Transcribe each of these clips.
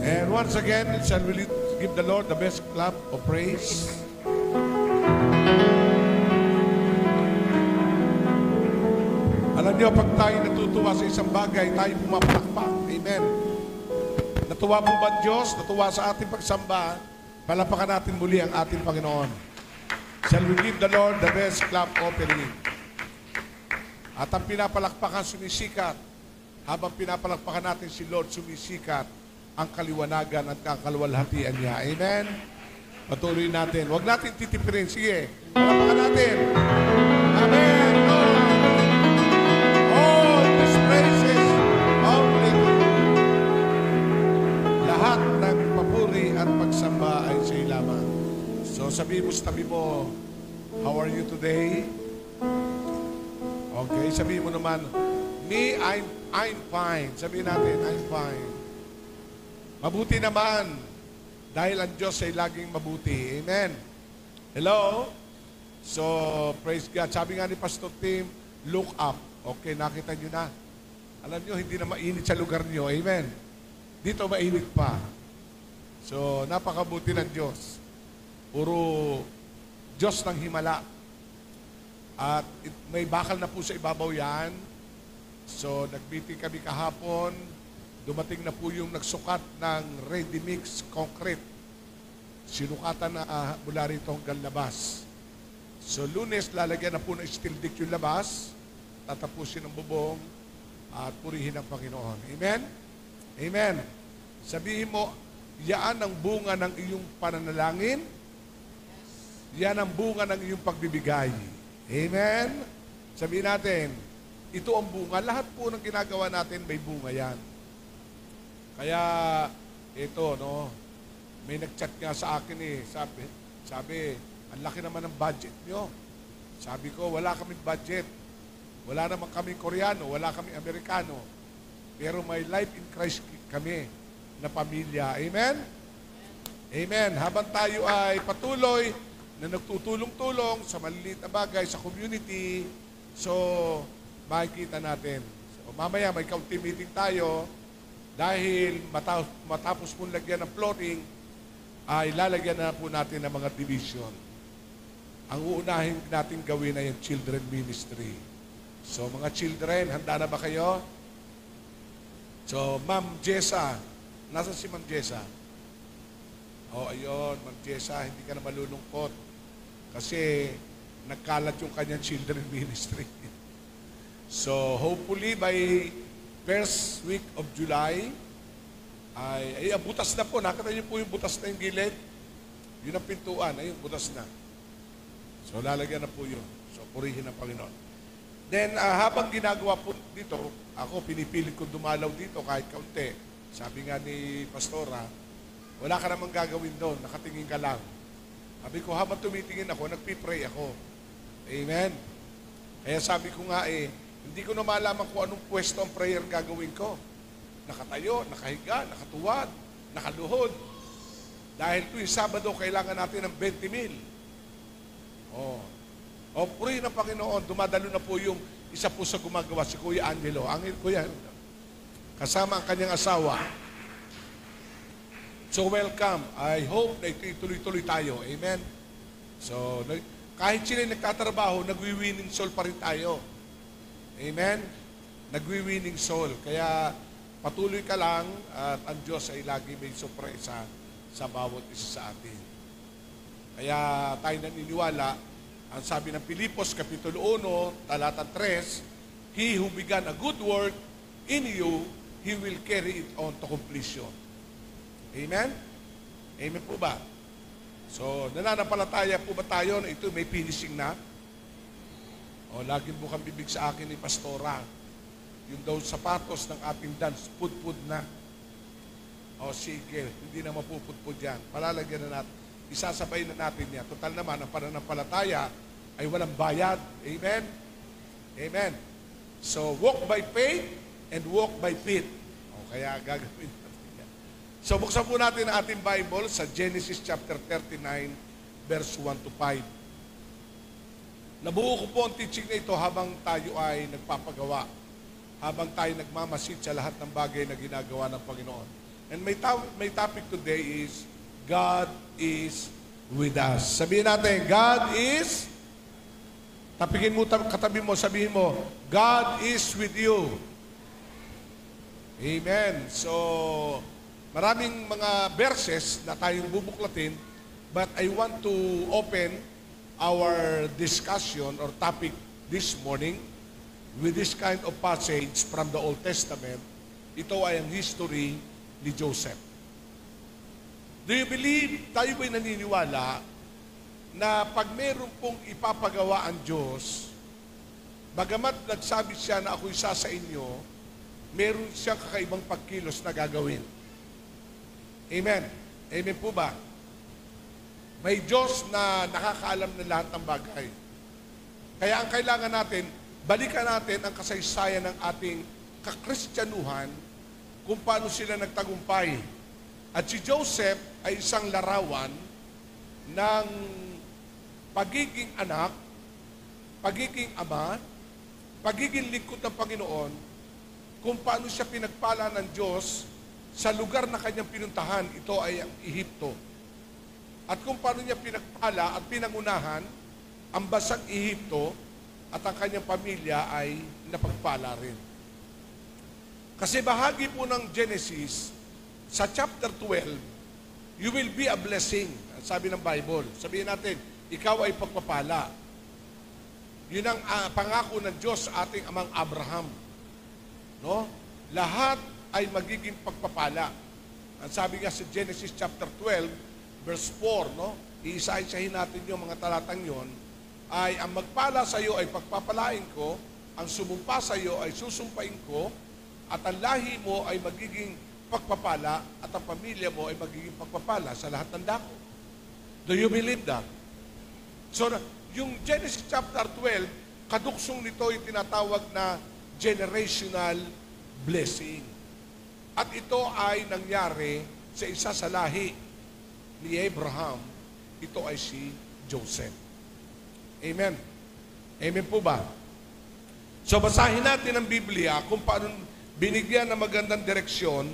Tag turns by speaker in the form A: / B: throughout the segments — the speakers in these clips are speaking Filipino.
A: And once again, shall we give the Lord the best clap of praise? Alam niyo, pag tayo natutuwa sa isang bagay, tayo pumapalakpak. Amen. Natuwa po ba ang Diyos? Natuwa sa ating pagsamba? Palapakan natin muli ang ating Panginoon. Shall we give the Lord the best clap offering? At ang pinapalakpakan sumisikat. Habang pinapalakpakan natin si Lord, sumisikat ang kaliwanagan at kakalwalhatian niya. Amen? Patuloy natin. Huwag natin titipirin. Sige, palapakan natin. Amen. All these praises only to you. Lahat ng papuri at pagsamba ay sa iyo lamang. So sabihin mo sa tabi mo, how are you today? Okay, sabihin mo naman, me, I'm fine. Sabihin natin, I'm fine. Mabuti naman, dahil ang Diyos ay laging mabuti. Amen. Hello? So, praise God. Sabi nga ni Pastor Tim, look up. Okay, nakita nyo na. Alam nyo, hindi na mainit sa lugar nyo. Amen. Dito mainit pa. So, napakabuti ng Diyos. Puro Diyos ng himala. At may bakal na po sa ibabaw yan. So, nag-meeting kami kahapon. Dumating na po yung nagsukat ng ready-mix concrete. Sinukatan na mula rito hanggang labas. So, Lunes, lalagyan na po ng steel dick yung labas. Tatapusin ang bubong at purihin ang Panginoon. Amen? Amen. Sabihin mo, yan ang bunga ng iyong pananalangin. Yan ang bunga ng iyong pagbibigay. Amen? Sabihin natin, ito ang bunga. Lahat po ng ginagawa natin, may bunga yan. Kaya, ito, no, may nag-chat nga sa akin sabi, ang laki naman ng budget nyo. Sabi ko, wala kaming budget. Wala naman kaming Koreano, wala kaming Amerikano. Pero may life in Christ kami na pamilya. Amen? Amen. Habang tayo ay patuloy na nagtutulong-tulong sa maliliit na bagay sa community, so, makikita natin. So, mamaya may county meeting tayo. Dahil matapos pong lagyan ng flooring, ay lalagyan na po natin ng mga division. Ang uunahin natin gawin ay yung children ministry. So mga children, handa na ba kayo? So Ma'am Jessa, nasa si Ma'am Jessa? Oh, ayun, Ma'am Jessa, hindi ka na malulungkot. Kasi nagkalat yung kanyang children ministry. So hopefully by first week of July, ay butas na po. Nakita niyo po yung butas na yung gilid? Yun ang pintuan. Ayun, butas na. So, lalagyan na po yun. So, purihin ang Panginoon. Then, habang ginagawa po dito, ako, pinipilit ko dumalaw dito kahit kaunti. Sabi nga ni Pastora, wala ka namang gagawin doon. Nakatingin ka lang. Sabi ko, habang tumitingin ako, nagpipray ako. Amen. Kaya sabi ko nga hindi ko na malaman kung anong pwesto ang prayer gagawin ko. Nakatayo, nakahiga, nakatuwad, nakaluhod. Dahil tuwing Sabado, kailangan natin ng 20,000. Purihin ng Panginoon, dumadalo na po yung isa po sa gumagawa, si Kuya Angelo. Kuya, kasama ang kanyang asawa. So welcome. I hope na ituloy-tuloy tayo. Amen? So, kahit sila nagtatrabaho, nagwi-winning soul pa rin tayo. Amen? Nagwi-winning soul. Kaya patuloy ka lang at ang Diyos ay lagi may sorpresa sa bawat isa sa atin. Kaya tayo naniniwala, ang sabi ng Pilipos, Kapitulo 1, talata 3, He who began a good work in you, He will carry it on to completion. Amen? Amen po ba? So, nananampalataya po ba tayo na ito may finishing na? Laging bukang bibig sa akin ni Pastora. Yung daw sapatos ng ating dance, pudpud na. Sige, hindi na mapupudpud yan. Palalagyan na natin. Isasabay na natin yan. Total naman, ang pananampalataya ay walang bayad. Amen? Amen. So, walk by faith and walk by faith. Kaya gagawin natin yan. So, buksan po natin ang ating Bible sa Genesis chapter 39, verse 1 to 5. Nabuo ko po ang teaching na ito habang tayo ay nagpapagawa. Habang tayo nagmamasid sa lahat ng bagay na ginagawa ng Panginoon. And my topic today is, God is with us. Sabihin natin, God is, tapikin mo, katabi mo, sabihin mo, God is with you. Amen. So, maraming mga verses na tayong bubuklatin, but I want to open our discussion or topic this morning with this kind of passage from the Old Testament. Ito ay ang history ni Joseph. Do you believe, tayo ba'y naniniwala na pag meron pong ipapagawa ang Diyos, bagamat nagsabi siya na ako'y isa sa inyo, meron siyang kakaibang pagkilos na gagawin. Amen. Amen po ba? May Diyos na nakakaalam ng lahat ng bagay. Kaya ang kailangan natin, balikan natin ang kasaysayan ng ating kakristyanuhan kung paano sila nagtagumpay. At si Joseph ay isang larawan ng pagiging anak, pagiging ama, pagiging lingkod ng Panginoon, kung paano siya pinagpala ng Diyos sa lugar na kanyang pinuntahan. Ito ay ang Ehipto. At kung paano niya pinagpala at pinangunahan ang basang Ehipto at ang kanyang pamilya ay napagpala rin. Kasi bahagi po ng Genesis, sa chapter 12, you will be a blessing. Sabi ng Bible. Sabihin natin, ikaw ay pagpapala. Yun ang pangako ng Diyos sa ating amang Abraham. No? Lahat ay magiging pagpapala. Ang sabi nga sa Genesis chapter 12, verse 4, no? Iisa-isahin natin yung mga talatang yon, ay ang magpala sa iyo ay pagpapalain ko, ang sumumpa sa iyo ay susumpain ko, at ang lahi mo ay magiging pagpapala, at ang pamilya mo ay magiging pagpapala sa lahat ng dako. Do you believe that? So, yung Genesis chapter 12, kaduksong nito yung tinatawag na generational blessing. At ito ay nangyari sa isa sa lahi ni Abraham. Ito ay si Joseph. Amen. Amen po ba? So basahin natin ang Biblia kung paano binigyan ng magandang direksyon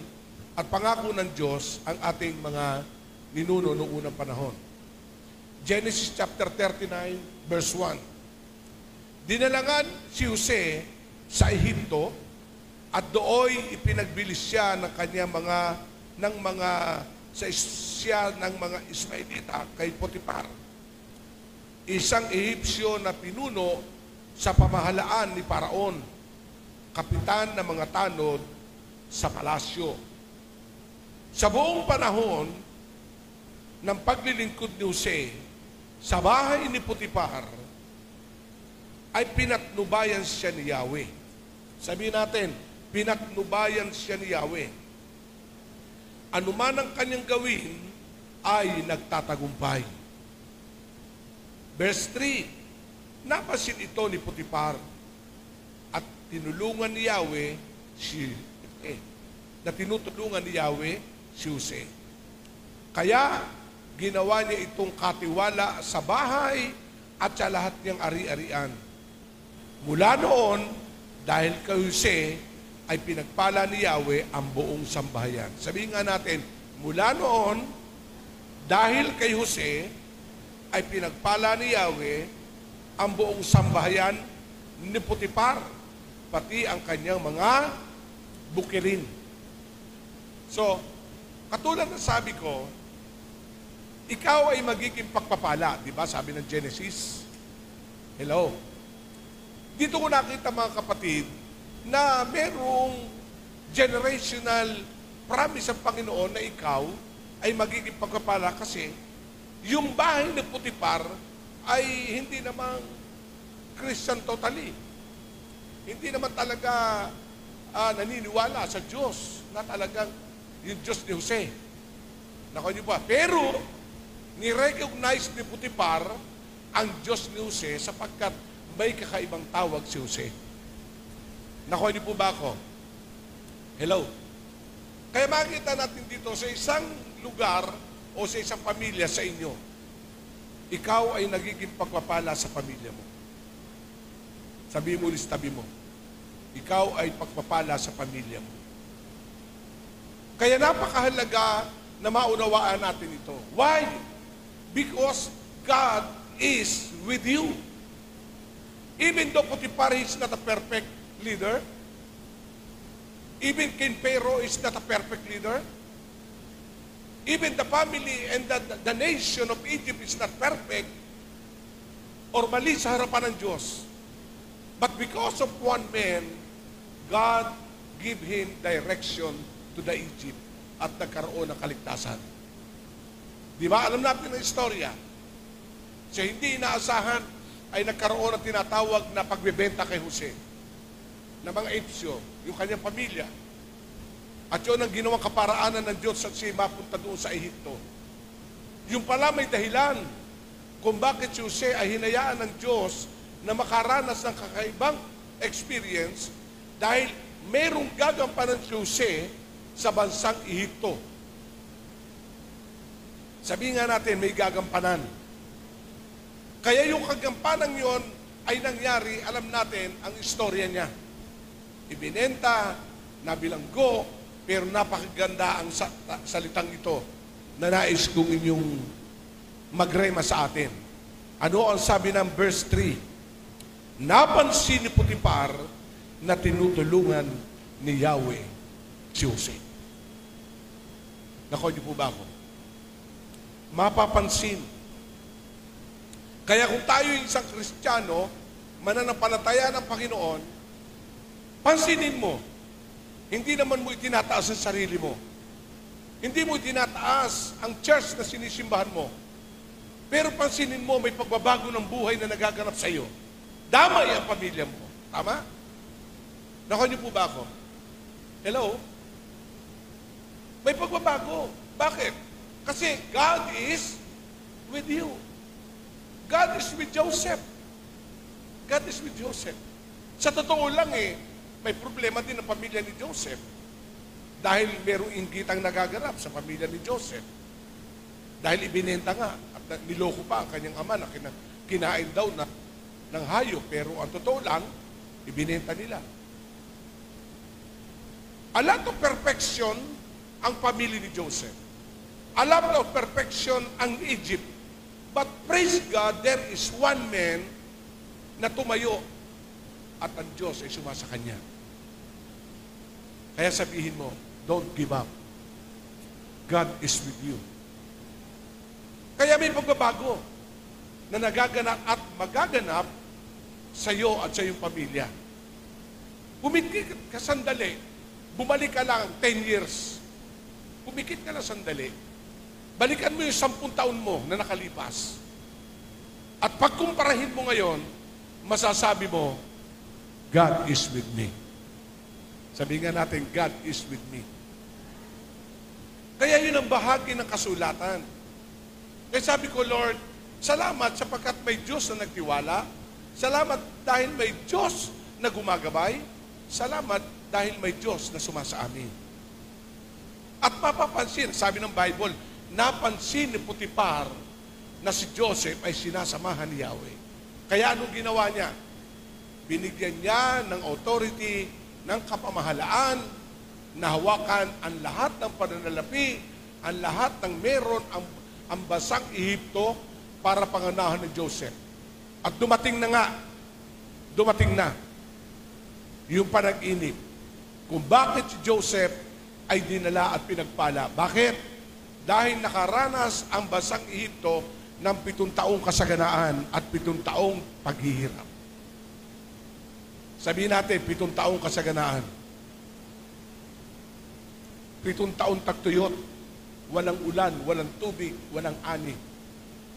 A: at pangako ng Diyos ang ating mga ninuno noong unang panahon. Genesis chapter 39, verse 1. Dinalangan si Jose sa Ehipto at dooy ipinagbilis siya ng kanyang siya ng mga Ismailita kay Potiphar, isang Ehipsyo na pinuno sa pamahalaan ni Paraon, kapitan ng mga tanod sa palasyo. Sa buong panahon ng paglilingkod ni Jose sa bahay ni Potiphar, ay pinatnubayan siya ni Yahweh. Sabihin natin, pinatnubayan siya ni Yahweh. Anuman ang kanyang gawin ay nagtatagumpay. Verse 3, napasin ito ni Potiphar at tinulungan ni Yahweh tinutulungan ni Yahweh si Jose. Kaya ginawa niya itong katiwala sa bahay at sa lahat niyang ari-arian. Mula noon, dahil kay Jose, ay pinagpala ni Yahweh ang buong sambahayan. Sabihin nga natin, mula noon, dahil kay Jose, ay pinagpala ni Yahweh ang buong sambahayan ni Potiphar, pati ang kanyang mga bukirin. So, katulad ng sabi ko, ikaw ay magiging pagpapala, di ba? Sabi ng Genesis. Hello. Dito ko nakita mga kapatid, na merong generational promise ng Panginoon na ikaw ay magiging pagpapala kasi yung bahay ng Potiphar ay hindi namang Christian totally. Hindi naman talaga naniniwala sa Diyos na talagang yung Diyos ni Jose. Nakuha niyo ba? Pero ni-recognize ni Potiphar ang Diyos ni Jose sapagkat may kakaibang tawag si Jose. Nakuha niyo po ba ako? Hello? Kaya makikita natin dito sa isang lugar o sa isang pamilya sa inyo, ikaw ay nagiging pagpapala sa pamilya mo. Sabi mo ulit, tabi mo, ikaw ay pagpapala sa pamilya mo. Kaya napakahalaga na maunawaan natin ito. Why? Because God is with you. Even though Potiphar is not a perfect leader, even King Pharaoh is not a perfect leader, even the family and the nation of Egypt is not perfect or mali sa harapan ng Diyos. But because of one man, God give him direction to the Egypt at nagkaroon ng kaligtasan. Di ba? Alam natin ang istorya. Siya hindi inaasahan ay nagkaroon ng tinatawag na pagbebenta kay Jose ng mga Egyptyo, yung kanyang pamilya. At yun ang ginawang kaparaanan ng Diyos at siya mapunta doon sa Ehipto. Yung pala may dahilan kung bakit si Jose ay hinayaan ng Diyos na makaranas ng kakaibang experience dahil merong gagampanan si Jose sa bansang Ehipto. Sabihin nga natin, may gagampanan. Kaya yung kagampanan yon ay nangyari, alam natin, ang istorya niya. Ibinenta, nabilanggo, pero napakaganda ang salitang ito na nais kong inyong magrema sa atin. Ano ang sabi ng verse 3? Napansin ni Potiphar na tinutulungan ni Yahweh si Jose. Nakuha niyo po ba ako? Mapapansin. Kaya kung tayo yung isang Kristiyano, mananampalataya ng Panginoon, pansinin mo, hindi naman mo itinataas ang sarili mo. Hindi mo itinataas ang church na sinisimbahan mo. Pero pansinin mo, may pagbabago ng buhay na nagaganap sa iyo. Damay ang pamilya mo. Tama? Nakuha niyo po ba ako? Hello? May pagbabago. Bakit? Kasi God is with you. God is with Joseph. God is with Joseph. Sa totoo lang may problema din ang pamilya ni Joseph. Dahil merong inggitang nagaganap sa pamilya ni Joseph. Dahil ibinenta nga at niloko pa ang kanyang ama na kinain daw ng hayop. Pero ang totoo lang, ibinenta nila. A lot of perfection ang pamilya ni Joseph. A lot of perfection ang Egypt. But praise God, there is one man na tumayo at ang Diyos ay sumasa kanya. Kaya sabihin mo, don't give up. God is with you. Kaya may pagbabago na nagaganap at magaganap sa iyo at sa iyong pamilya. Pumikit ka sandali, bumalik ka lang 10 years. Pumikit ka lang sandali. Balikan mo yung 10 taon mo na nakalipas. At pagkumparahin mo ngayon, masasabi mo, God is with me. Sabihin nga natin, God is with me. Kaya yun ang bahagi ng kasulatan. Kaya sabi ko, Lord, salamat sapagkat may Diyos na nagtiwala. Salamat dahil may Diyos na gumagabay. Salamat dahil may Diyos na sumasa amin. At mapapansin, sabi ng Bible, napansin ni Potiphar na si Joseph ay sinasamahan ni Yahweh. Kaya anong ginawa niya? Binigyan niya ng authority, ng kapamahalaan, na hawakan ang lahat ng pananalapi, ang lahat ng meron ang bansang Ehipto para panganahan ng Joseph. At dumating na yung panag-inip kung bakit si Joseph ay dinala at pinagpala. Bakit? Dahil nakaranas ang bansang Ehipto ng 7 taong kasaganaan at 7 taong paghihirap. Sabihin natin, 7 taong kasaganaan. 7 taong tagtuyot, walang ulan, walang tubig, walang ani.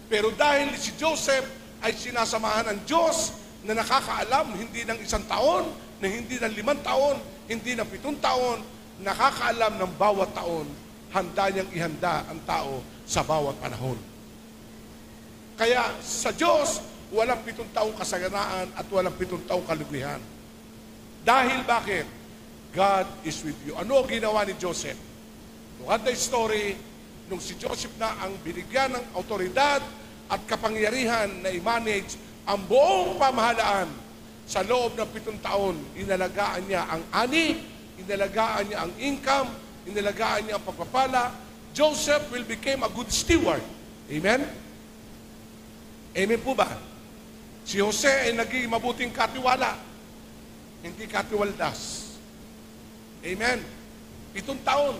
A: Pero dahil si Joseph ay sinasamahan ng Diyos na nakakaalam, hindi ng 1 taon, na hindi ng 5 taon, hindi ng 7 taon, nakakaalam ng bawat taon, handa niyang ihanda ang tao sa bawat panahon. Kaya sa Diyos, walang 7 taong kasaganaan at walang 7 taong kalugihan. Dahil bakit? God is with you. Ano ang ginawa ni Joseph? Look at the story, nung si Joseph na ang binigyan ng autoridad at kapangyarihan na i-manage ang buong pamahalaan sa loob ng 7 taon, inalagaan niya ang ani, inalagaan niya ang income, inilagaan niya ang pagpapala. Joseph will become a good steward. Amen? Amen po ba? Si Jose ay naging mabuting katiwala, hindi katiwaldas. Amen? 7 taon.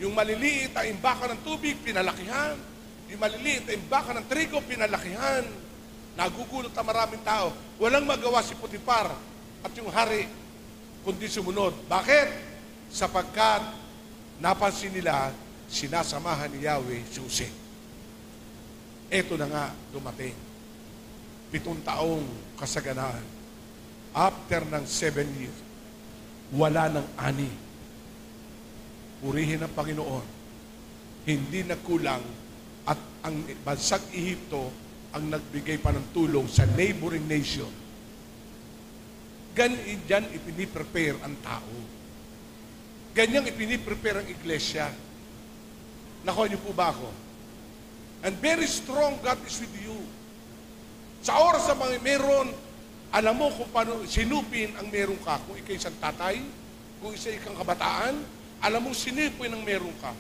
A: Yung maliliit na imbakan ng tubig, pinalakihan. Yung maliliit na imbakan ng trigo, pinalakihan. Nagugulat ang maraming tao. Walang magawa si Potiphar at yung hari, kundi sumunod. Bakit? Sapagkat napansin nila, sinasamahan ni Yahweh si Jose. Eto na nga, dumating. 7 taong kasaganaan. After ng 7 years, wala ng ani. Purihin ng Panginoon. Hindi nagkulang at ang bansang Ehipto ang nagbigay pa ng tulong sa neighboring nation. Ganyan ipiniprepare ang tao. Ganyang ipiniprepare ang iglesia. Nakuha niyo po ba ako? And very strong God is with you. Sa oras na mga meron, alam mo kung paano sinupin ang meron ka. Kung ikay isang tatay, kung isa ikang kabataan, alam mo sinupin ang meron ka.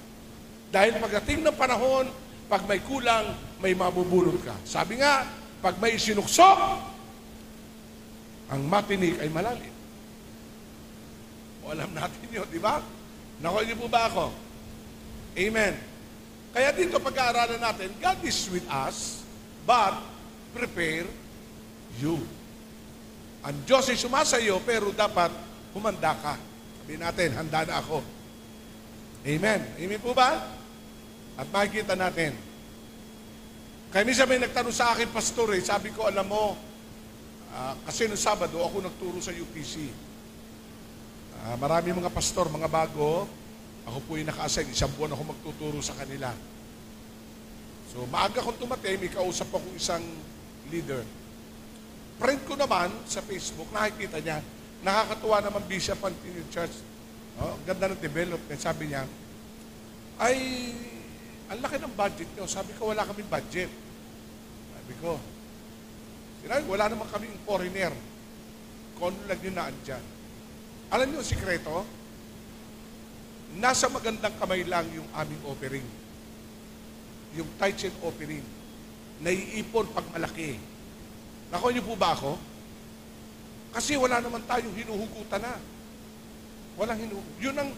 A: Dahil pagdating ng panahon, pag may kulang, may mabubulot ka. Sabi nga, pag may sinuksok, ang matinik ay malalim. O alam natin yun, di ba? Nakuha niyo po ba ako? Amen. Kaya dito pag-aaralan natin, God is with us, but prepare you. Ang Diyos ay sumasayo, pero dapat humanda ka. Sabihin natin, handa na ako. Amen. Amen po ba? At makikita natin. Kaya minsan may nagtanong sa akin, pastor, sabi ko, alam mo, kasi noong Sabado, ako nagturo sa UPC. Marami mga pastor, mga bago, ako po yung naka-assign, 1 buwan ako magtuturo sa kanila. So, maaga kong tumating, may kausap akong isang leader. Friend ko naman sa Facebook, nakikita niya, nakakatuwa naman Bishop Continued Church. Ganda ng development. Sabi niya, ay, ang laki ng budget niyo. Sabi ko, wala kaming budget. Sabi ko, sinabi, wala naman kaming foreigner. Kung ano lang yun na andyan. Alam niyo ang sikreto? Nasa magandang kamay lang yung aming offering. Yung tithes and offering. Naiipon pag malaki. Nakuha niyo po ba ako? Kasi wala naman tayong hinuhugutan na. Walang hinuhugutan.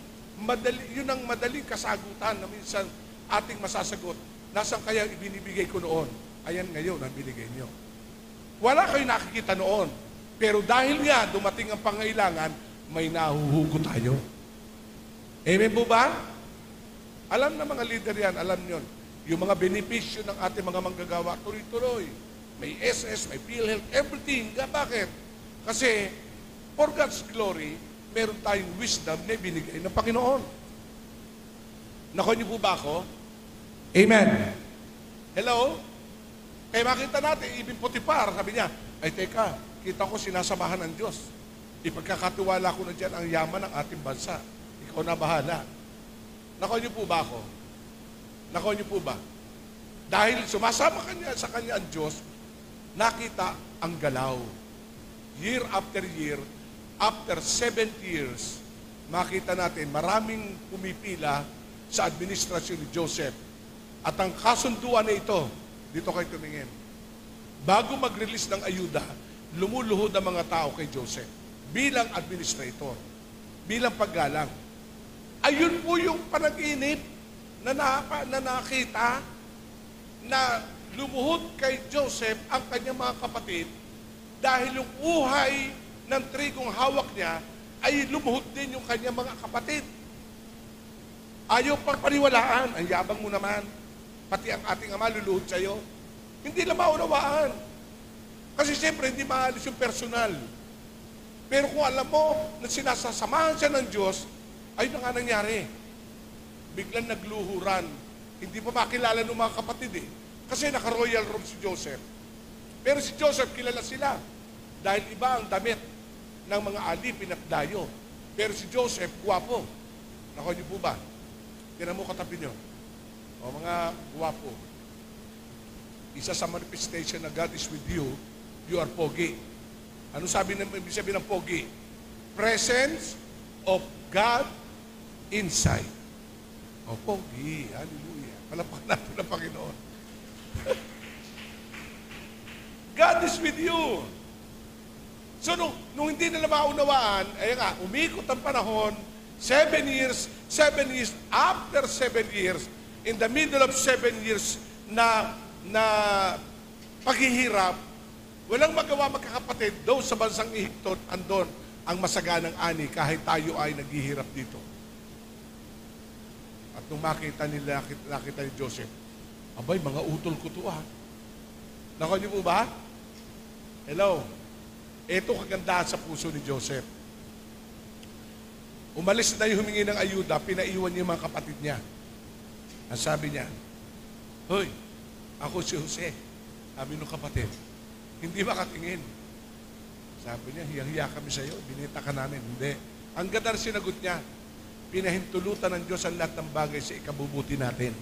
A: Yun ang madaling kasagutan na minsan ating masasagot. Nasaan kaya ibinibigay ko noon? Ayan ngayon ang binigay niyo. Wala kayo nakikita noon. Pero dahil nga dumating ang pangailangan, may nahuhugot tayo. Amen po ba? Alam na mga leader yan, alam nyo. Yung mga benepisyo ng ating mga manggagawa, tuloy-tuloy. May SS, may PhilHealth, everything. Bakit? Kasi, for God's glory, meron tayong wisdom na binigay ng Panginoon. Nakuha niyo po ba ako? Amen. Hello? Kaya makita natin, even Potiphar, sabi niya, ay teka, kita ko sinasamahan ng Diyos. Ipagkakatiwala ko na dyan ang yaman ng ating bansa. Ikaw na bahala. Nakuha niyo po ba ako? Nakuha niyo po ba? Dahil sumasama kanya sa kanya ang Diyos, nakita ang galaw. Year after year, after 70 years, makita natin maraming pumipila sa administrasyon ni Joseph. At ang kasunduan na ito, dito kayo tumingin, bago mag-release ng ayuda, lumuluhod ang mga tao kay Joseph bilang administrator, bilang paggalang. Ayun po yung panaginip na nakita na lumuhod kay Joseph ang kanyang mga kapatid dahil yung uhay ng trigong hawak niya ay lumuhod din yung kanyang mga kapatid. Ayaw pang paniwalaan, ang yabang mo naman, pati ang ating ama luluhod sa'yo. Hindi lang maunawaan. Kasi siyempre, hindi maalis yung personal. Pero kung alam mo na sinasasamahan siya ng Diyos, ayun na nga nangyari. Biglang nagluhuran. Hindi pa makilala ng mga kapatid eh. Kasi naka-royal robe si Joseph. Pero si Joseph, kilala sila. Dahil iba ang damit ng mga alipin at dayo. Pero si Joseph, guwapo. Nakuha niyo po ba? Tinan mo katabi niyo. O mga guwapo. Isa sa manifestation na God is with you, you are pogi. Ano ibig sabihin ng pogi? Presence of God inside. O, pogi. Hallelujah. Palapakan natin ang Panginoon. God is with you. So, nung hindi nila maunawaan, ayun nga, umikot ang panahon, 7 years, after 7 years, in the middle of 7 years na paghihirap, walang magawa magkakapatid, doon sa bansang Ehipto, andon ang masaganang ani, kahit tayo ay naghihirap dito. At nung nakita ni Joseph, abay, mga utol ko to Nako niyo po ba? Hello? Ito kagandahan sa puso ni Joseph. Umalis na yung humingi ng ayuda, pinaiwan niya yung mga kapatid niya. Ang sabi niya, hoy, ako si Jose. Sabi ng kapatid, hindi makatingin. Sabi niya, hiyang-hiya kami sa iyo, binita ka namin. Hindi. Ang ganda na sinagot niya, pinahintulutan ng Diyos ang lahat ng bagay sa ikabubuti natin.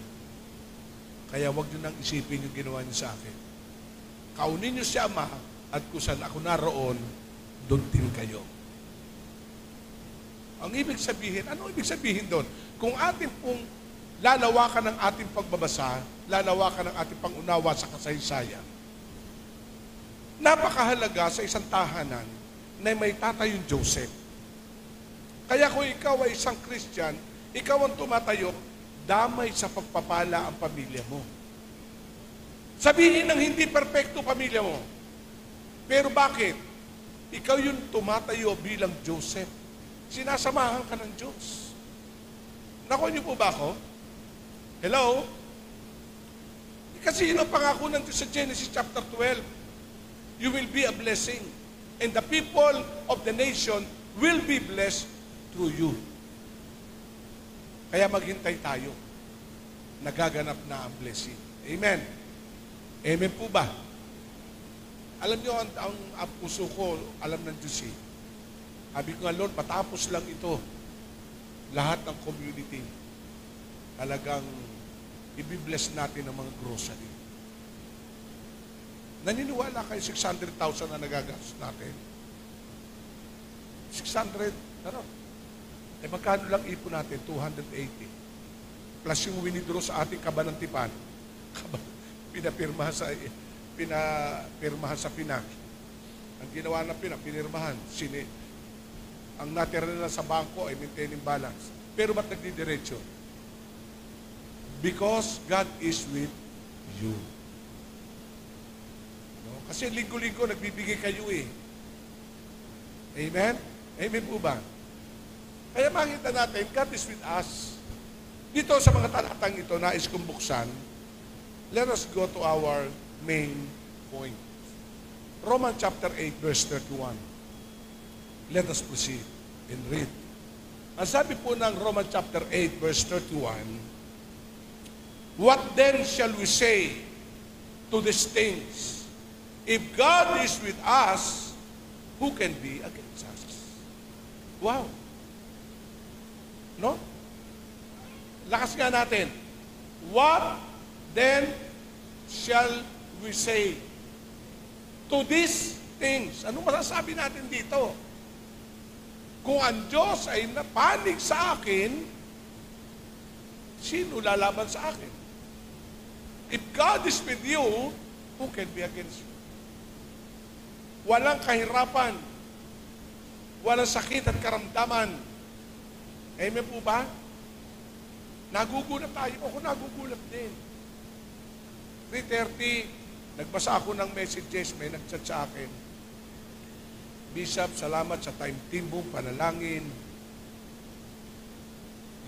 A: Kaya huwag niyo nang isipin yung ginawa niyo sa akin. Kaunin niyo si Ama, at kung saan ako naroon, doon din kayo. Ang ibig sabihin, ano ibig sabihin doon? Kung atin pong lalawakan ng ating pagbabasa, lalawakan ng ating pangunawa sa kasaysayan, napakahalaga sa isang tahanan na may tatayong Joseph. Kaya kung ikaw ay isang Christian, ikaw ang tumatayo, damay sa pagpapala ang pamilya mo. Sabihin ng hindi perpekto pamilya mo. Pero bakit? Ikaw yung tumatayo bilang Joseph. Sinasamahan ka ng Diyos. Nakuha niyo po ba ako? Hello? Kasi yun ang pangako ng Diyos sa Genesis chapter 12. You will be a blessing. And the people of the nation will be blessed through you. Kaya maghintay tayo. Nagaganap na ang blessing. Amen. Amen po ba? Alam niyo, ang puso ko, alam ng Diyos eh. Sabi ko nga, Lord, patapos lang ito, lahat ng community, talagang i-bless natin ang mga grocery. Naniniwala kayo 600,000 na nagagastos natin? 600, ano? Eh magkano lang ipon natin? 280. Plus yung winidraw sa ating kabanantipan. Pinapirmahan sa PINAC. Ang ginawa ng PINAC, pinirmahan. Ang natira nila sa bangko ay maintaining balance. Pero ba't nagdidiretso? Because God is with you. No? Kasi linggo-linggo nagbibigay kayo eh. Amen? Amen po ba? Kaya makita natin, God is with us. Dito sa mga talatang ito, nais kong buksan, let us go to our main point. Romans chapter 8, verse 31. Let us proceed and read. Ang sabi po ng Romans chapter 8, verse 31, what then shall we say to these things? If God is with us, who can be against us? Wow. No? Lakas nga natin. What then shall we say to these things? Ano masasabi natin dito? Kung ang Diyos ay napanig sa akin, sino lalaban sa akin? If God is with you, who can be against you? Walang kahirapan, walang sakit at karamdaman. Amen po ba? Nagugulat tayo. Ako nagugulat din. 3:30, nagbasa ako ng messages, may nag-chat sa akin. Bishop, salamat sa time team mo, panalangin.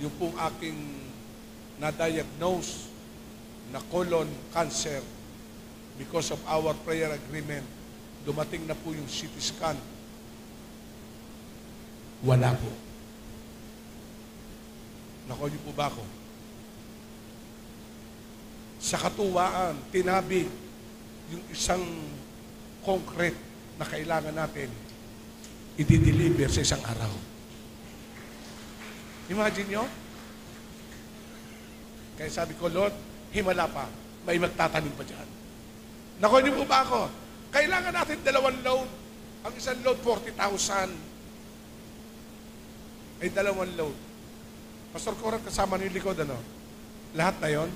A: Yung pong aking na-diagnose na colon cancer, because of our prayer agreement, dumating na po yung CT scan. Wala po. Nakuha niyo po ba ako? Sa katuwaan, tinabi yung isang concrete na kailangan natin i-deliver sa isang araw. Imagine nyo? Kaya sabi ko, Lord, himala pa, may magtatanim pa dyan. Nakuha niyo po ba ako? Kailangan natin 2 load. Ang isang load, 40,000. Ay 2 load. Pastor Cora, kasama niyo yung likod, ano? Lahat na yon?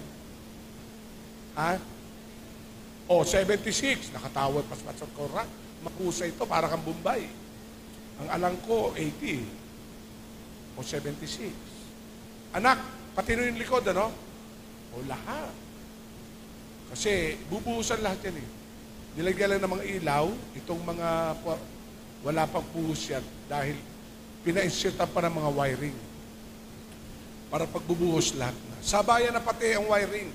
A: Ha? O, 76. Nakatawad pa Pastor Cora. Makusa ito, para kang Bombay. Ang alam ko, 80. O 76. Anak, pati yung likod, ano? O lahat. Kasi bubuhusan lahat yan eh. Nilagyan lang ng mga ilaw, itong mga wala pang buhos yan dahil pina-insertan pa ng mga wiring para pagbubuhos lahat na. Sabayan na pati ang wiring.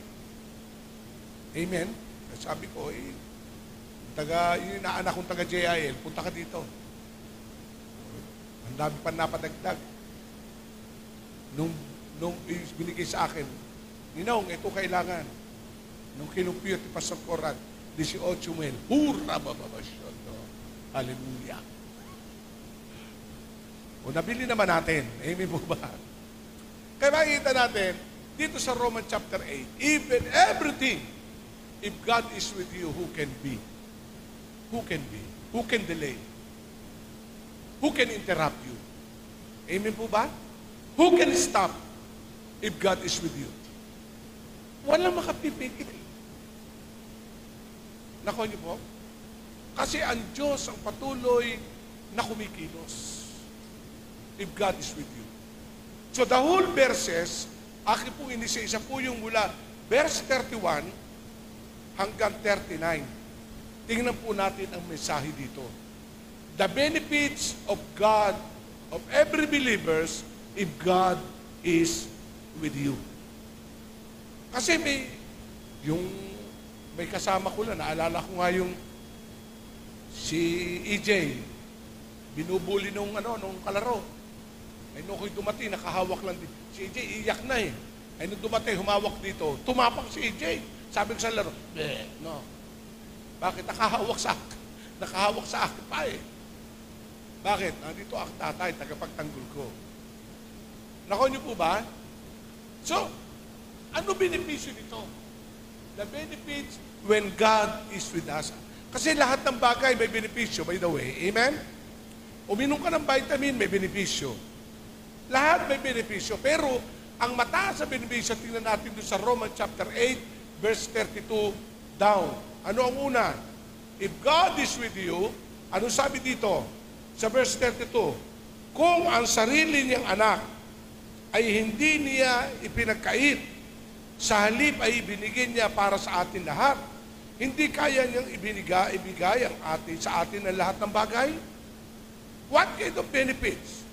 A: Amen? Sabi ko, yung inaanak kong taga JIL, punta ka dito. Ang dami pa napadagdag. Nung binigay sa akin, Ninong, ito kailangan. Nung kinumpiyot ni Pastor Coran, 18 mil. Hurra bababasyon. Hallelujah. O nabili naman natin. Amen po ba? Kaya makikita natin, dito sa Romans chapter 8, even everything, if God is with you, who can be? Who can be? Who can delay? Who can interrupt you? Amen po ba? Who can stop if God is with you? Walang makapipigil. Nako niyo po? Kasi ang Diyos ang patuloy na kumikilos. If God is with you. So the whole verses, akin pong inisa-isa po yung mula verse 31 hanggang 39. Tingnan po natin ang mensahe dito. The benefits of God, of every believers, if God is with you. Kasi may kasama ko lang, naalala ko nga yung si EJ, binubuli nung kalaro. Ay nung ako'y dumating, nakahawak lang din. Si EJ, iyak na eh. Ay nung dumating, humawak dito, tumapang si EJ. Sabi ko sa laro, no. Bakit? Nakahawak sa akin pa eh. Bakit? Nandito ang tatay, tagapagtanggol ko. Nako niyo po ba? So, ano benepisyo nito? The benefits when God is with us. Kasi lahat ng bagay may benepisyo, by the way. Amen? Uminom ka ng vitamin, may benepisyo. Lahat may benepisyo. Pero, ang mataas sa benepisyo, tingnan natin doon sa Romans chapter 8, verse 32 down. Ano ang una? If God is with you, ano sabi dito? Sa verse 32, kung ang sarili niyang anak ay hindi niya ipinagkait, sa halip ay ibinigay niya para sa atin lahat, hindi kaya niyang ibigay sa atin ang lahat ng bagay? What kind of benefits?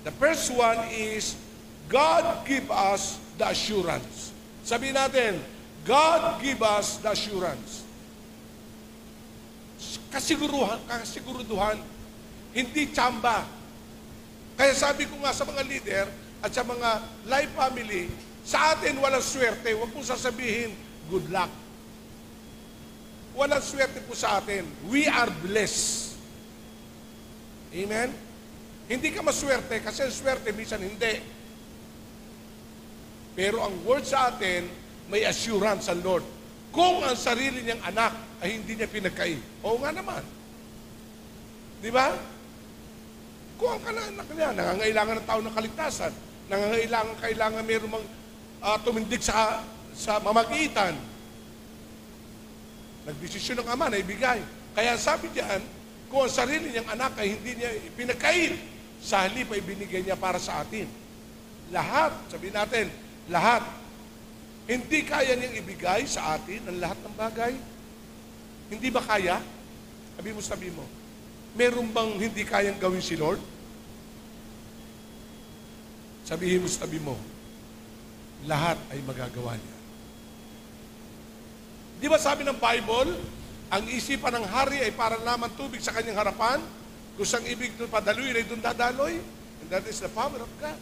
A: The first one is, God give us the assurance. Sabihin natin, God give us the assurance. Kasiguruduhan, hindi tsamba. Kaya sabi ko nga sa mga leader at sa mga life family, sa atin walang swerte. Huwag mong sasabihin, good luck. Walang swerte po sa atin. We are blessed. Amen? Hindi ka maswerte kasi ang swerte minsan hindi. Pero ang word sa atin, may assurance ang Lord. Kung ang sarili niyang anak ay hindi niya pinagkait. Oo nga naman. Di ba? Kung ang anak niya, nangangailangan ng tao ng kaligtasan, kailangan mayroong tumindig sa mamagitan. Nagdesisyon ng ama na ibigay. Kaya sabi diyan, kung ang sarili niyang anak ay hindi niya pinagkait, sa halip ay binigay niya para sa atin. Lahat, sabihin natin, lahat. Hindi kaya niyang ibigay sa atin ang lahat ng bagay? Hindi ba kaya? Sabi mo. Meron bang hindi kayang gawin si Lord? Sabi mo, lahat ay magagawa niya. Di ba sabi ng Bible, ang isipan ng hari ay para lamang tubig sa kanyang harapan, kung siyang ibig doon padaluin ay doon dadaloy, and that is the power of God.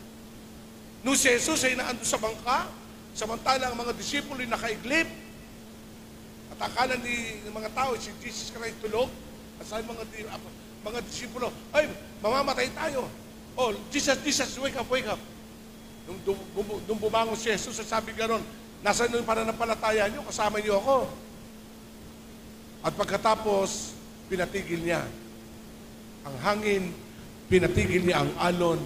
A: Nung si Jesus ay naandun sa bangka, samantala ang mga disipulo ay nakaiglip, at akala ng mga tao, si Jesus Christ tulog, at sabi mga disipulo, ay, mamamatay tayo. Oh, Jesus, wake up. Nung bumangon si Jesus, sabi gano'n, nasaan yung pananampalataya nyo? Kasama niyo ako. At pagkatapos, pinatigil niya ang hangin, pinatigil niya ang alon,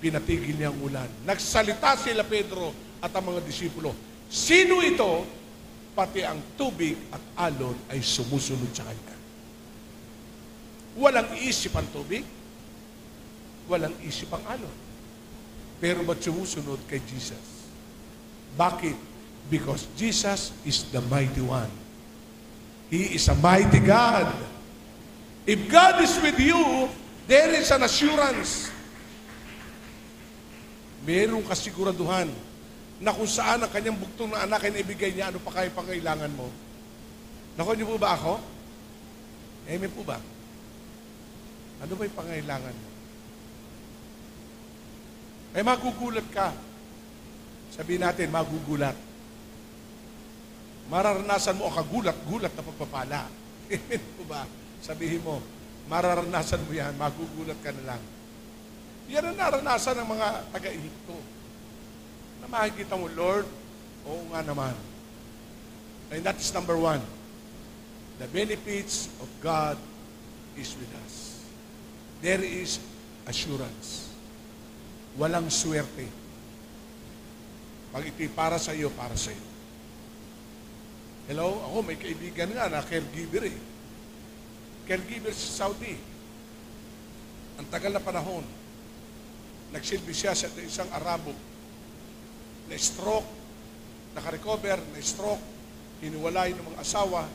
A: pinatigil niya ang ulan. Nagsalita sila Pedro at ang mga disipulo. Sino ito? Pati ang tubig at alon ay sumusunod sa kanya. Walang isip ang tubig, walang isip ang alon. Pero ba't sumusunod kay Jesus? Bakit? Because Jesus is the mighty one. He is a mighty God. If God is with you, there is an assurance. Mayroong kasiguraduhan na kung saan ang kanyang bugtong na anak ay naibigay niya, ano pa kayo pangailangan mo? Nakuha niyo po ba ako? Amen po ba? Ano ba yung pangailangan mo? Ay magugulat ka. Sabihin natin, magugulat. Mararanasan mo ang kagulat-gulat na pagpapala. Amen po ba? Sabihin mo, mararanasan mo yan, magugulat ka na lang. Yan ang naranasan ng mga taga-Ehipto. Na makikita mo, Lord, oo nga naman. And that is number one. The benefits of God is with us. There is assurance. Walang swerte. Pag ito'y para sa iyo, para sa iyo. Hello? Ako, may kaibigan nga na caregiver eh. Caregiver sa Saudi. Ang tagal na panahon. Nagsilbi siya sa isang Arabo. Na-stroke, nakarecover, na-stroke, hiniwalay ng mga asawa,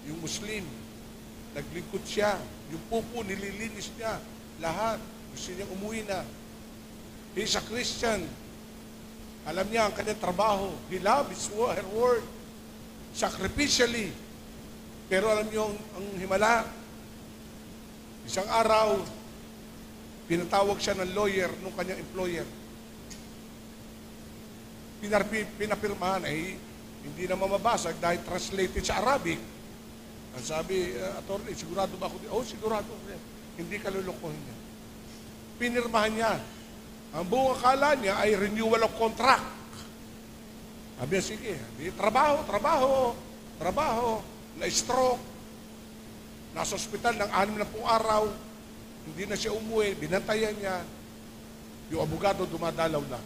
A: yung Muslim. Naglingkod siya. Yung pupo, nililinis niya. Lahat. Gusto niyang umuwi na. He's a Christian. Alam niya ang kanyang trabaho. He loves her word. Sacrificially. Pero alam niyo ang himala. Isang araw, pinatawag siya ng lawyer ng kanyang employer. Pinapirmahan ay hindi na mamabasag dahil translated sa Arabic. Ang sabi, attorney, sigurado ba ako? Oh, sigurado. Hindi ka lulukuhin niya. Pinirmahan niya. Ang buong akala niya ay renewal of contract. Sabi niya, sige, trabaho, na-stroke, nasa ospital ng 6 araw, hindi na siya umuwi, binantayan niya, yung abogado dumadalaw na.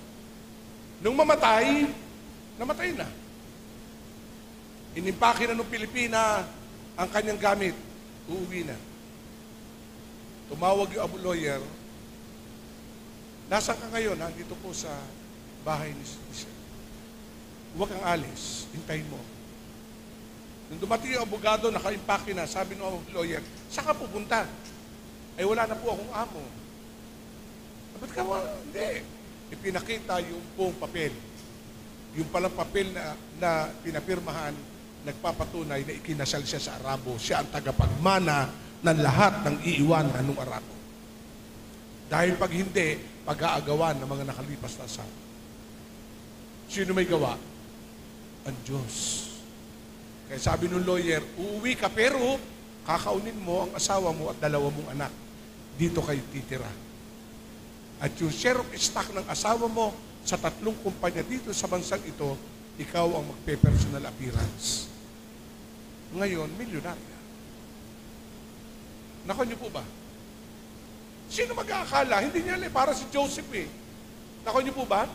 A: Nung namatay na. Inimpake na ng Pilipina ang kanyang gamit, uuwi na. Tumawag yung lawyer, nasaan ka ngayon? Nandito po sa bahay ni Sir. Huwag kang alis. Hintayin mo. Nung dumating yung abogado, naka-impake na, sabi ng lawyer, saan ka pupunta? Ay wala na po akong amo. Ba't ka mo? Hindi. Ipinakita yung buong papel. Yung palang papel na pinapirmahan, nagpapatunay na ikinasal siya sa Arabo. Siya ang tagapagmana ng lahat ng iiwanan ng Arabo. Dahil pag hindi, pag-aagawan ng mga nakalipas na asawa. Sino may gawa? Ang Diyos. Kaya sabi ng lawyer, uuwi ka pero kakaunin mo ang asawa mo at 2 mong anak. Dito kayo titira. At yung share of stock ng asawa mo sa 3 kumpanya dito sa bansang ito, ikaw ang magpe-personal appearance. Ngayon, milyonarya. Nako niyo po ba? Sino mag-aakala? Hindi niya para si Joseph eh. Nako niyo po ba?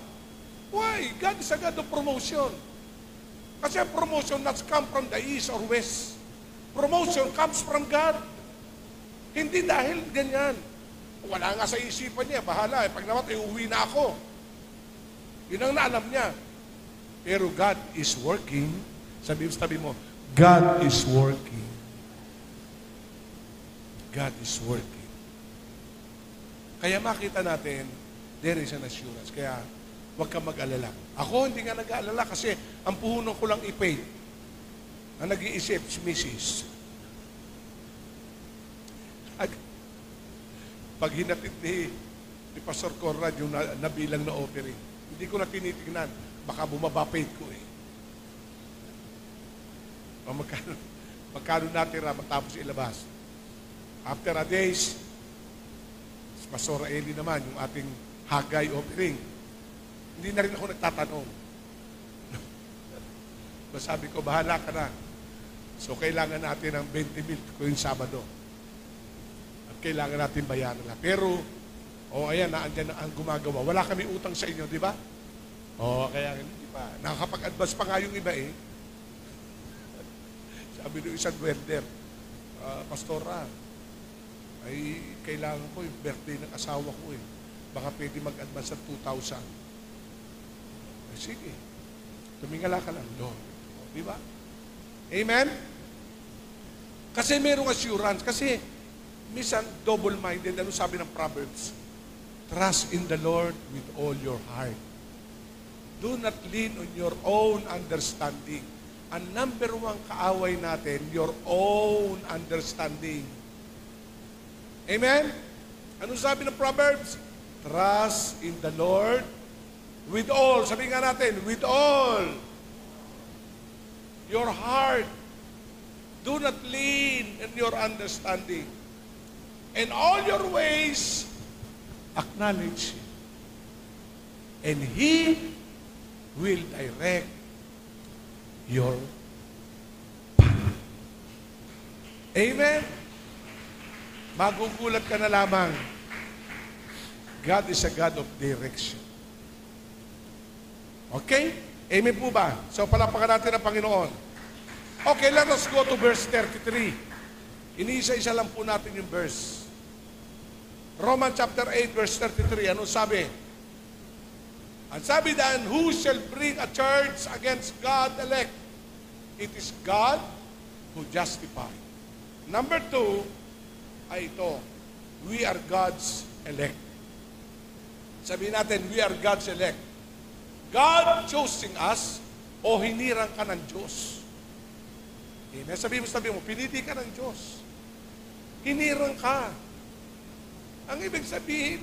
A: Why? God is a God of promotion. Kasi ang promotion not come from the east or west. Promotion comes from God. Hindi dahil ganyan. Wala nga sa isipan niya, bahala. Pag namatay, uwi na ako. Yun ang naalam niya. Pero God is working. Sabi mo, God is working. God is working. Kaya makita natin, there is an assurance. Kaya, huwag kang mag-alala. Ako, hindi nga nag-aalala kasi ang puhunan ko lang i-pay. Ang nag-iisip, si Mrs. Pag hinatid ni Pastor Conrad yung nabilang na offering, hindi ko na tinitignan. Baka bumaba paid ko eh. O magkano natira matapos ilabas. After a days, Pastor Eli naman, yung ating Hagay offering. Hindi na rin ako nagtatanong. Sabi ko, bahala ka na. So, kailangan natin ng 20 mil ko yung Sabado. At kailangan natin bayaran na. Pero, O ayan, naandyan na ang gumagawa. Wala kami utang sa inyo, di ba? O kaya hindi pa. Nakakapag-advance pa nga yung iba eh. Sabi ng isang welder, Pastora, ay kailangan ko yung birthday ng asawa ko eh. Baka pwede mag-advance ng 2,000. Ay, sige. Tumingala ka lang, Lord. O, di ba? Amen? Kasi merong assurance. Kasi, minsan, double-minded. Ano sabi ng Proverbs? Trust in the Lord with all your heart. Do not lean on your own understanding. Ang number one kaaway natin, your own understanding. Amen? Ano sabi ng Proverbs? Trust in the Lord with all. Sabihin nga natin, with all your heart. Do not lean in your understanding. In all your ways, acknowledge Him. And He will direct your path. Amen? Magugulat ka na lamang. God is a God of direction. Okay? Amen po ba? So, palapakan natin ang Panginoon. Okay, let us go to verse 33. Iniisa-isa lang po natin yung verse. Romans chapter 8, verse 33. Ano sabi? Ang sabi dyan, who shall bring a charge against God elect? It is God who justifies. Number 2, ay ito, we are God's elect. Sabihin natin, we are God's elect. God choosing us o hinirang ka ng Diyos. Amen. Sabihin mo, pinili ka ng Diyos. Hinirang ka. Ang ibig sabihin,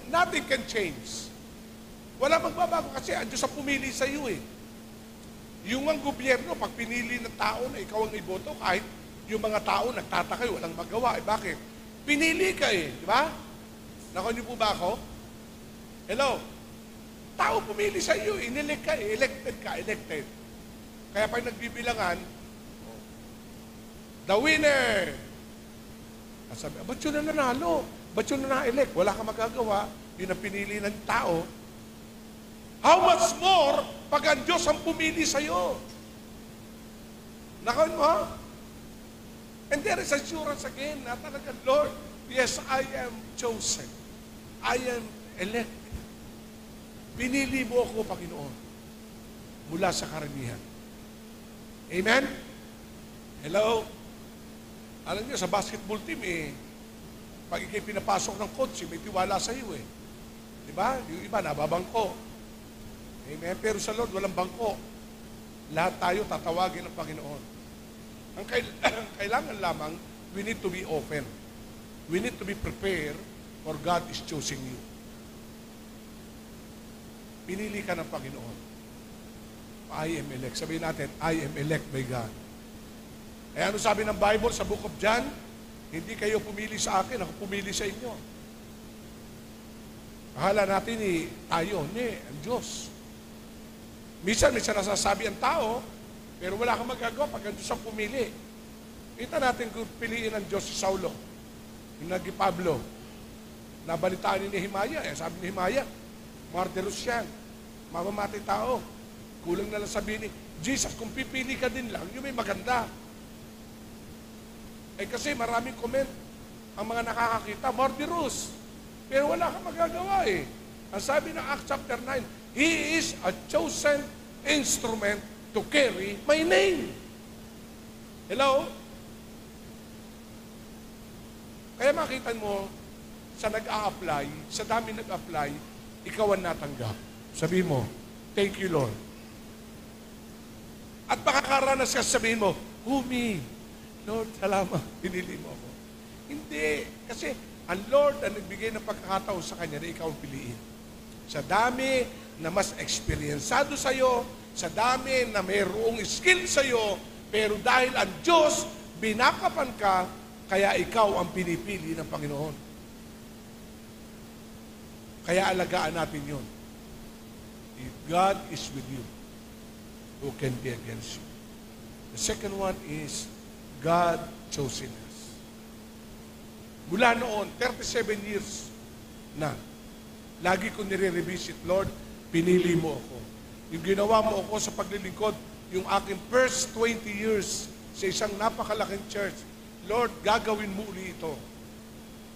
A: nothing can change. Wala magbabago kasi ang Diyos ang pumili sa iyo eh. Yung ang gobyerno, pag pinili ng tao na ikaw ang iboto, kahit yung mga tao nagtataka, walang magawa. Eh bakit? Pinili ka eh, di ba? Nakuha niyo po ba ako? Hello? Tao pumili sa iyo, inelect ka, elected. Kaya pag nagbibilangan, the winner. Sabi, ba't yun na nanalo? Ba't yun na na-elect? Wala ka magagawa. Yun ang pinili ng tao. How much more pag ang Diyos ang pumili sa iyo? Nakawin mo, ha? And there is assurance again na talaga, Lord, yes, I am chosen. I am elected. Pinili mo ako, Panginoon, mula sa karamihan. Amen? Hello? Alam niyo, sa basketball team, pag ikay pinapasok ng coach, may tiwala sa iyo eh. Diba? Yung iba, nababangko. Amen? Pero sa Lord, walang bangko. Lahat tayo tatawagin ng Panginoon. Ang kailangan lamang, we need to be open. We need to be prepared for God is choosing you. Pinili ka ng Panginoon. I am elect. Sabihin natin, I am elect by God. Eh ano sabi ng Bible sa Book of John? Hindi kayo pumili sa akin, ako pumili sa inyo. Akala natin tayo, hindi, ang Diyos. Minsan nasasabi ang tao, pero wala kang magagawa pag ang Diyos ang pumili. Kita natin kung piliin ang Diyos si Saulo, yung naging Pablo. Nabalitaan ni Nehemiah, sabi ni Nehemiah, martirous yan, mamamatay tao. Kulang na lang sabihin ni Jesus, kung pipili ka din lang, yung may maganda. Kasi maraming comment ang mga nakakakita, martirous. Pero wala kang magagawa eh. Ang sabi ng Acts chapter 9, He is a chosen instrument to carry my name. Hello? Kaya makita mo, sa nag-a-apply, sa dami nag-apply, ikaw ang natanggap. Sabi mo, thank you, Lord. At makakaranas ka, sabihin mo, who me? Lord, salamat, pinili mo ako. Hindi. Kasi ang Lord ang nagbigay ng pagkakataon sa Kanya na ikaw ang piliin. Sa dami na mas eksperyensado sa'yo, sa dami na mayroong skill sa'yo, pero dahil ang Diyos, binakapan ka, kaya ikaw ang pinipili ng Panginoon. Kaya alagaan natin yun. If God is with you, who can be against you? The second one is, God chosen us. Mula noon, 37 years, na. Lagi ko nire-revisit, Lord, pinili mo ako. Yung ginawa mo ako sa paglilingkod, yung aking first 20 years sa isang napakalaking church, Lord, gagawin mo uli ito.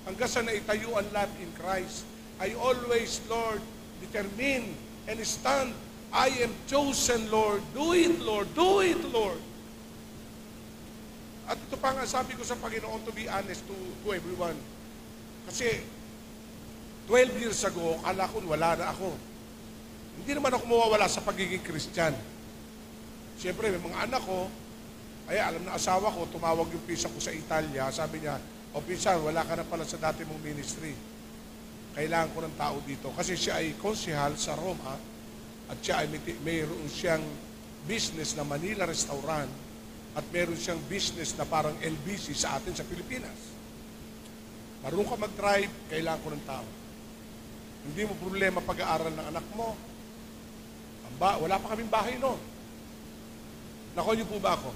A: Hanggang sa naitayo ang lahat in Christ, I always, Lord, determine and stand. I am chosen, Lord. Do it, Lord. Do it, Lord. At ito pa nga sabi ko sa Panginoon, to be honest to everyone. Kasi 12 years ago, akala ko wala na ako. Hindi naman ako mawawala sa pagiging Christian. Siyempre, may mga anak ko, ay alam na asawa ko, tumawag yung pisa ko sa Italia, sabi niya, o pinsan, wala ka na pala sa dati mong ministry. Kailangan ko ng tao dito. Kasi siya ay konsehal sa Roma, at siya ay mayroon siyang business na Manila Restaurant, at mayroon siyang business na parang LBC sa atin sa Pilipinas. Marunong ka mag-drive, kailangan ko ng tao. Hindi mo problema pag-aaral ng anak mo. Wala pa kaming bahay noon. Nako niyo po ba ako?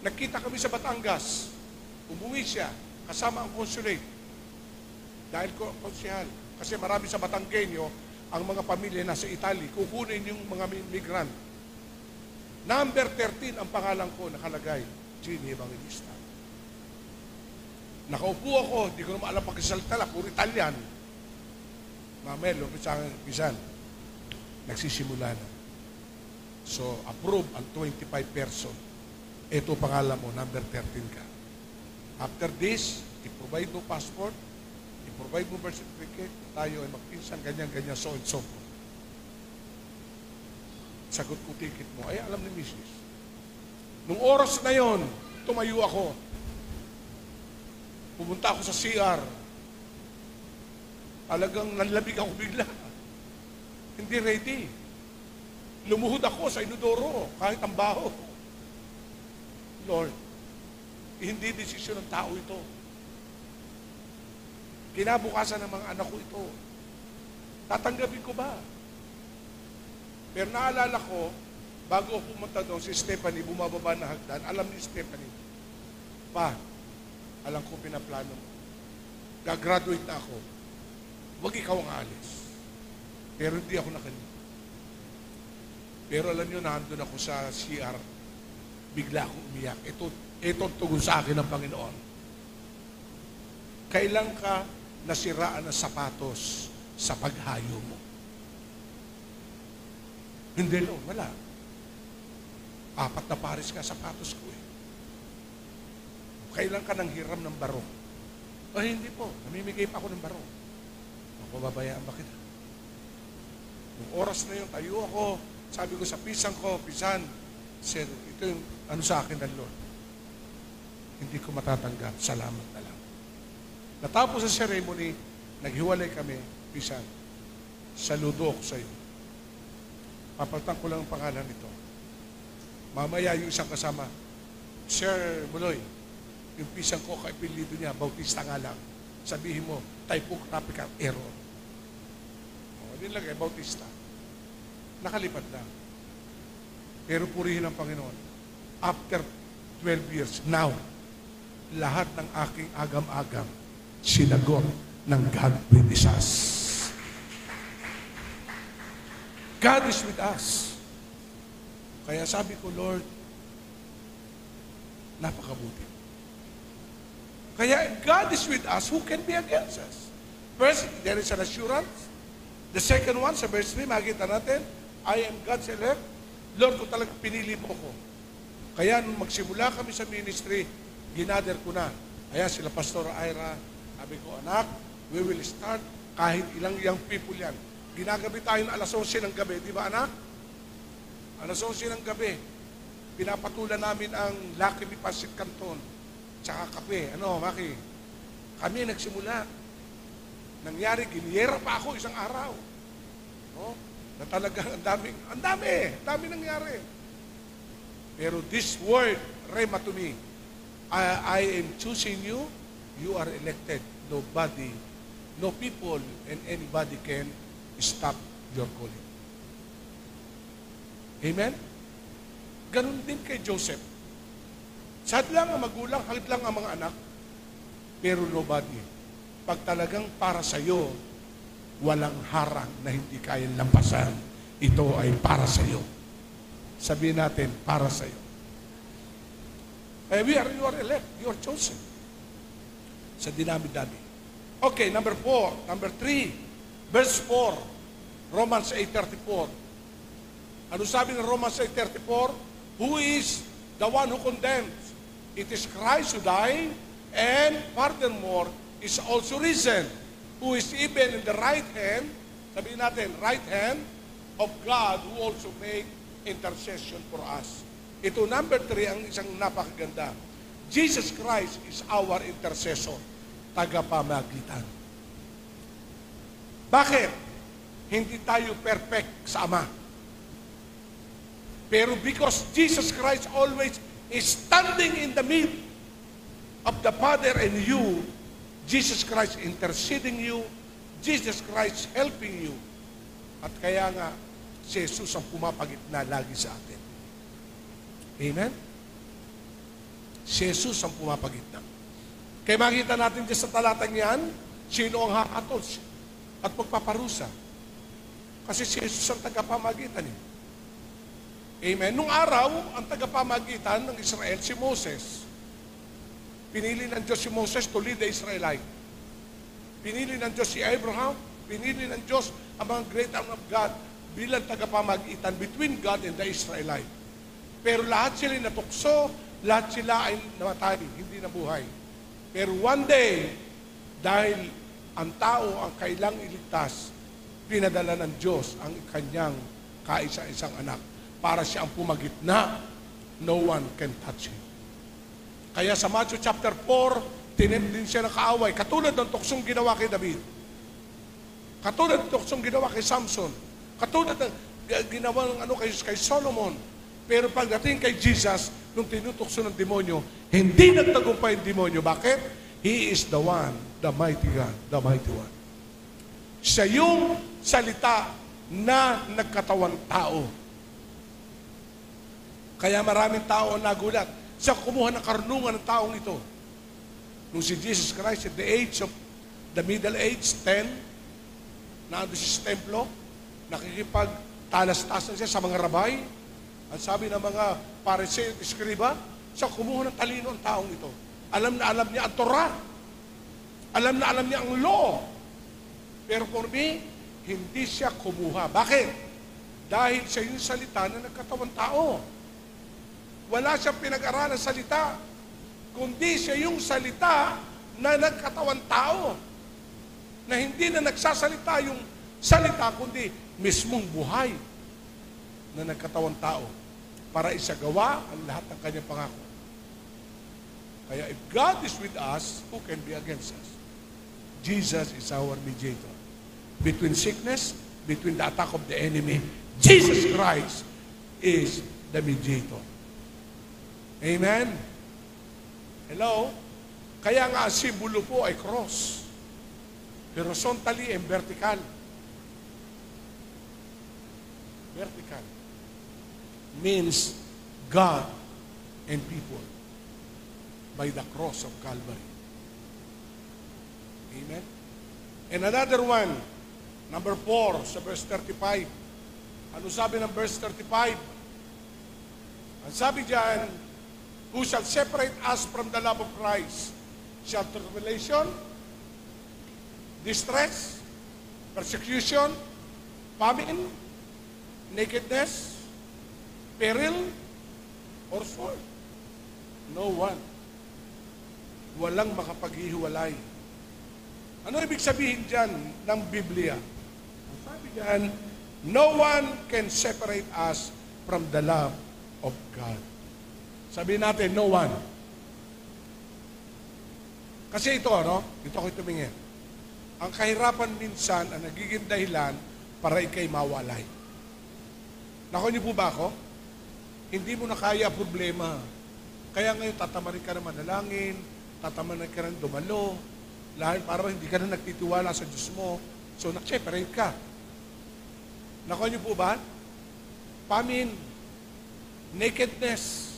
A: Nagkita kami sa Batangas. Umuwi siya, kasama ang consulate. Dahil ko, konsehal. Kasi marami sa Batanggenyo, ang mga pamilya nasa Italy, kukunin yung mga migrant. Number 13 ang pangalan ko nakalagay, Gini Evangelista. Nakaupo ako, di ko naman alam pagkasalita lang, puro Italian. Mamaya, lupit sa akin, pisan, nagsisimula na. So, approve ang 25 person. Ito pangalan mo, number 13 ka. After this, i-provide mo passport, i-provide mo birth certificate, tayo ay magpinsan, ganyan, so and so. Sagot ko ticket mo, ay alam ni Mrs. Nung oras na yon, tumayo ako. Pumunta ako sa CR. Talagang nanlabig ako bigla. Hindi ready. Lumuhod ako sa inodoro, kahit ang baho. Lord, hindi desisyon ng tao ito. Kinabukasan ng mga anak ko ito. Tatanggapin ko ba? Pero naalala ko, bago ako pumunta doon, si Stephanie, bumababa na hagdan. Alam ni Stephanie, pa, alam ko pinaplano mo. Gagraduate na ako. Huwag ikaw ang alis. Pero hindi ako nakalito. Pero alam nyo, nandun ako sa CR. Bigla akong umiyak. Ito tugon sa akin ng Panginoon. Kailan ka nasiraan ng sapatos sa paghayo mo? Hindi, Lord, wala. 4 na pares ka sapatos ko eh. Kailan ka nang hiram ng barong? Ay, hindi po. Namimigay pa ako ng barong. Mapababayaan ba kita? Yung oras na yun, tayo ako. Sabi ko sa pisang ko, pisan, sir, ito yung ano sa akin ng Lord. Hindi ko matatanggap. Salamat na lang. Natapos sa ceremony, naghiwalay kami, pisan. Saludo ako sa iyo. Papalitan ko lang ang pangalan nito. Mamaya yung isang kasama, Sir Buloy, yung pisang ko, kaipilido niya, Bautista nga lang. Sabihin mo, typographical error. O, din lang Bautista. Nakalipat na. Pero purihin ang Panginoon. After 12 years, now, lahat ng aking agam-agam, sinagot ng God with us. God is with us. Kaya sabi ko, Lord, napakabuti. Kaya if God is with us, who can be against us? First, there is an assurance. The second one, sa verse 3, makikita natin, I am God's elect. Lord, kung talagang pinili mo ko. Kaya nung magsimula kami sa ministry, ginather ko na. Ayan, sila Pastor Ira, sabi ko, anak, we will start kahit ilang young people yan. Ginagabi tayo ng alas 11 ng gabi, di ba anak? Alas 11 ng gabi, pinapatulan namin ang Lucky Me Pasit Canton, tsaka kape. Ano, Maki? Kami nagsimula. Nangyari, giniyera pa ako isang araw. No? Na talagang ang dami nangyari. Pero this word, rema to me, I am choosing you, you are elected. Nobody, no people and anybody can stop your calling. Amen? Ganun din kay Joseph. Sad lang ang magulang, hagad lang ang mga anak, pero nobody Pag talagang para sa'yo, walang harang na hindi kayang lampasan. Ito ay para sa'yo. Sabihin natin, para sa'yo. You are elect. You are chosen. Sa dinami-dami. Okay, number 4. Number 3. Verse 4. Romans 8:34. Ano sabi ng Romans 8:34? Who is the one who condemns? It is Christ who died, and furthermore, is also risen, who is even in the right hand, sabihin natin, right hand of God, who also make intercession for us. Ito, number 3, ang isang napakaganda. Jesus Christ is our intercessor, tagapamagitan. Bakit? Hindi tayo perfect sa Ama. Pero because Jesus Christ always is standing in the middle of the Father and you, Jesus Christ interceding you, Jesus Christ helping you. At kaya nga, si Jesus ang pumapagitna lagi sa atin. Amen? Si Jesus ang pumapagitna. Kaya makita natin dyan sa talatang yan, sino ang hahatol at magpaparusa. Kasi si Jesus ang tagapamagitan eh. Amen? Nung araw, ang tagapamagitan ng Israel, si Moses. Pinili ng Diyos si Moses to lead the Israelite. Pinili ng Diyos si Abraham. Pinili ng Diyos ang mga great men of God bilang tagapamagitan between God and the Israelite. Pero lahat sila natukso, lahat sila ay namatay, hindi nabuhay. Pero one day, dahil ang tao ang kailang iligtas, pinadala ng Diyos ang kanyang kaisa-isang anak para siya ang pumagitna. No one can touch him. Kaya sa Matthew chapter 4, tinim din siya ng kaaway. Katulad ng tuksong ginawa kay David. Katulad ng tuksong ginawa kay Samson. Katulad ng ginawa ng kay Solomon. Pero pagdating kay Jesus, nung tinutukso ng demonyo, hindi nagtagumpay ang demonyo. Bakit? He is the one, the mighty God, the mighty one. Siya yung salita na nagkatawang tao. Kaya maraming tao ang nagulat. Siya kumuha ng karunungan ng taong ito. Nung si Jesus Christ at the age of the middle age, 10, naando siya sa templo, nakikipagtalas-tasan siya sa mga rabay. Ang sabi ng mga Pariseo at Eskriba, siya kumuha ng talino ang taong ito. Alam na alam niya ang Torah. Alam na alam niya ang law. Pero for me, hindi siya kumuha. Bakit? Dahil siya yung salita na nagkatawang tao. Wala siyang pinag-aralan salita, kundi siya yung salita na nagkatawang tao. Na hindi na nagsasalita yung salita, kundi mismong buhay na nagkatawang tao para isagawa ang lahat ng kanyang pangako. Kaya if God is with us, who can be against us? Jesus is our mediator. Between sickness, between the attack of the enemy, Jesus Christ is the mediator. Amen? Hello? Kaya nga ang simbolo po ay cross. Horizontally and vertical. Vertical means God and people by the cross of Calvary. Amen? And another one, number 4, sa verse 35. Ano sabi ng verse 35? Ang sabi diyan, who shall separate us from the love of Christ? Shall tribulation, distress, persecution, famine, nakedness, peril, or sword? No one. Walang makapaghihiwalay. Ano ibig sabihin dyan ng Biblia? Ang sabi dyan, no one can separate us from the love of God. Sabihin natin, no one. Kasi ito, dito ako tumingin. Ang kahirapan minsan ang nagiging dahilan para ikay mawalay. Nako niyo po ba ako? Hindi mo na kaya problema. Kaya ngayon tatamarin ka na manalangin, tatamarin ka na dumalo, dahil parang hindi ka na nagtitiwala sa Diyos mo, so nag-separate ka. Nako niyo po ba? Famine, nakedness.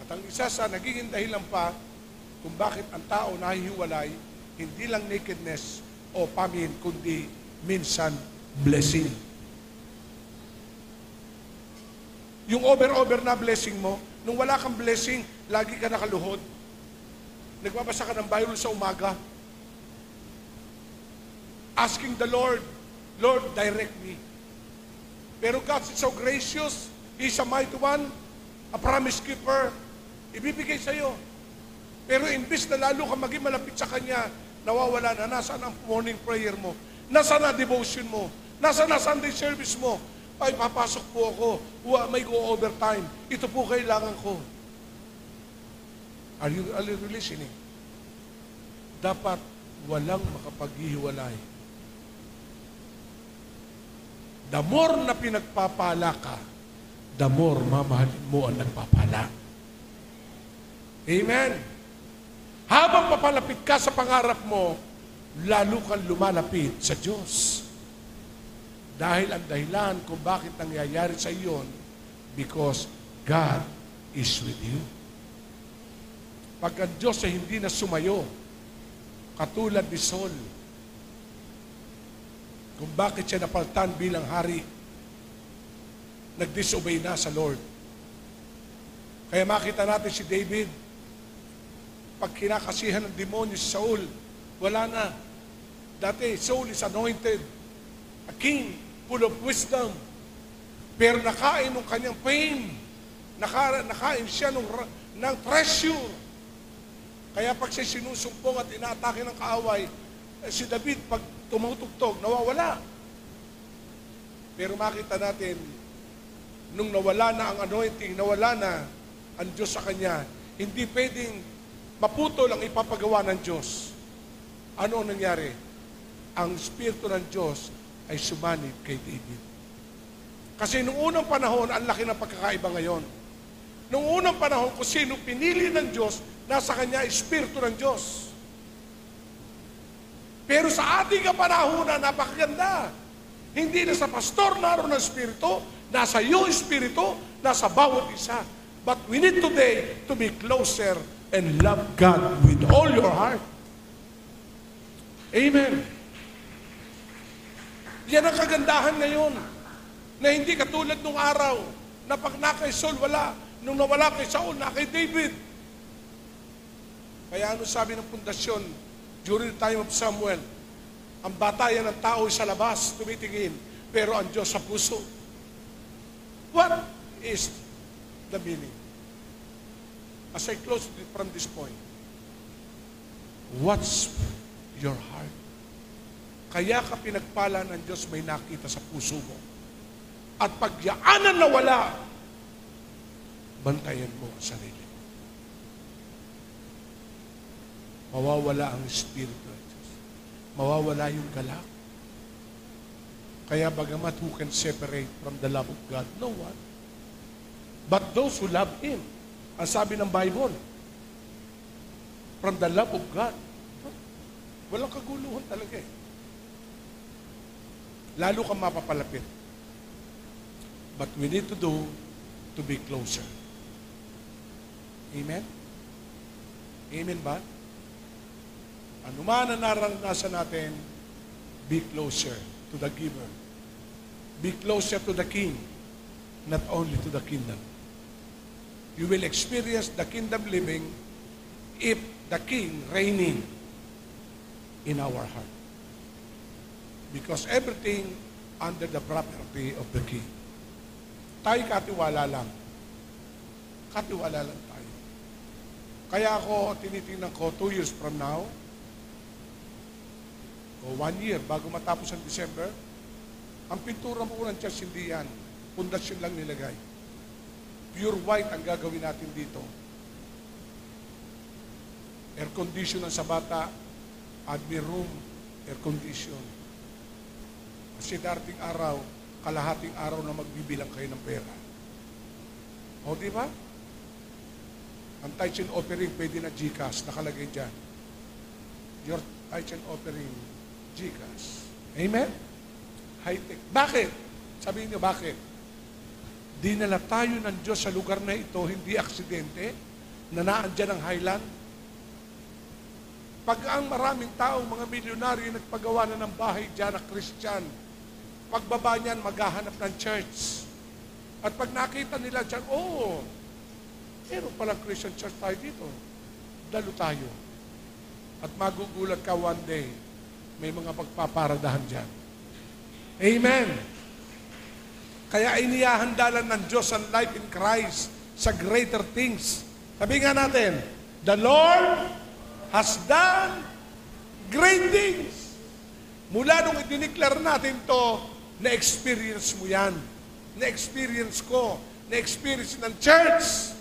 A: At ang isa sa nagiging dahilan pa kung bakit ang tao nahihiwalay, hindi lang nakedness o pamin, kundi minsan blessing. Yung over na blessing mo, nung wala kang blessing, lagi ka nakaluhod. Nagbabasa ka ng Bible sa umaga. Asking the Lord, Lord, direct me. Pero God is so gracious. He's a mighty one, a promise keeper. Ibibigay sa'yo. Pero imbis na lalo ka maging malapit sa Kanya, nawawala na. Nasaan ang morning prayer mo? Nasaan na devotion mo? Nasaan na Sunday service mo? Ay, papasok po ako. May go overtime. Ito po kailangan ko. Are you listening? Dapat walang makapaghihiwalay. The more na pinagpapala ka, the more mamahalin mo ang nagpapala. Amen. Habang papalapit ka sa pangarap mo, lalo kang lumalapit sa Diyos. Dahil ang dahilan kung bakit nangyayari sa iyon, because God is with you. Pag ang Diyos ay hindi na sumayo, katulad ni Saul, kung bakit siya napaltan bilang hari, nag-disobey na sa Lord. Kaya makita natin si David, pag kinakasihan ng demonyo si Saul, wala na. Dati, Saul is anointed, a king, full of wisdom. Pero nakain ng kanyang fame, nakain siya ng treasure. Kaya pag siya sinusumpong at inaatake ng kaaway, si David, pag tumutugtog, nawawala. Pero makita natin, nung nawala na ang anointing, nawala na ang Diyos sa kanya, hindi pwedeng maputol ang ipapagawa ng Diyos. Ano ang nangyari? Ang Espiritu ng Diyos ay sumanib kay David. Kasi nung unang panahon, ang laki ng pagkakaiba ngayon. Nung unang panahon, kung sino pinili ng Diyos, nasa kanya Espiritu ng Diyos. Pero sa ating kapanahunan, napakaganda. Hindi na sa pastor naroon ng Espiritu, nasa iyo Espiritu, nasa bawat isa. But we need today to be closer and love God with all your heart. Amen. Yan ang kagandahan ngayon, na hindi katulad nung araw, na pag na kay Saul, wala. Nung nawala kay Saul, na kay David. Kaya ano sabi ng pundasyon, during the time of Samuel, ang batayan ng tao ay sa labas, tumitingin, pero ang Diyos sa puso. What is the meaning? As I close from this point, what's your heart? Kaya ka pinagpala ng Diyos may nakita sa puso mo. At pagyaanan na wala, bantayan mo ang sarili mo. Mawawala ang Espiritu ng Diyos. Mawawala yung galak. Kaya bagamat who can separate from the love of God? No one. But those who love Him. Ang sabi ng Bible, from the love of God. Walang kaguluhan talaga eh. Lalo kang mapapalapit. But we need to do to be closer. Amen? Amen ba? Ano man ang naranasan natin, be closer to the giver. Be closer to the King, not only to the kingdom. You will experience the kingdom living if the King reigning in our heart. Because everything under the property of the King. Tayo katiwala lang. Katiwala lang tayo. Kaya ako, tinitingnan ko, 2 years from now, o 1 year, bago matapos ang December, ang pintura mo ng church, hindi yan. Pundasyon lang nilagay. Pure white ang gagawin natin dito. Air condition sa bata, admin room, air condition. Kasi darating araw, kalahating araw na magbibilang kayo ng pera. O, di ba? Ang tithes and offering, pwede na GCash, nakalagay dyan. Your tithes and offering, GCash. Amen? High-tech. Bakit? Sabihin niyo, bakit? Dinala tayo ng Diyos sa lugar na ito, hindi aksidente, na naandyan ang highland. Pag ang maraming taong mga milyonaryo nagpagawa na ng bahay dyan na Christian, pagbaba niyan, maghahanap ng church. At pag nakita nila dyan, meron palang Christian church tayo dito. Dalo tayo. At magugulat ka one day, may mga pagpaparadahan dyan. Amen. Kaya inihahanda lang ng Diyos ang life in Christ sa greater things. Sabi nga natin, the Lord has done great things. Mula nung i-declare natin to, na-experience mo yan. Na-experience ko. Na-experience ng church.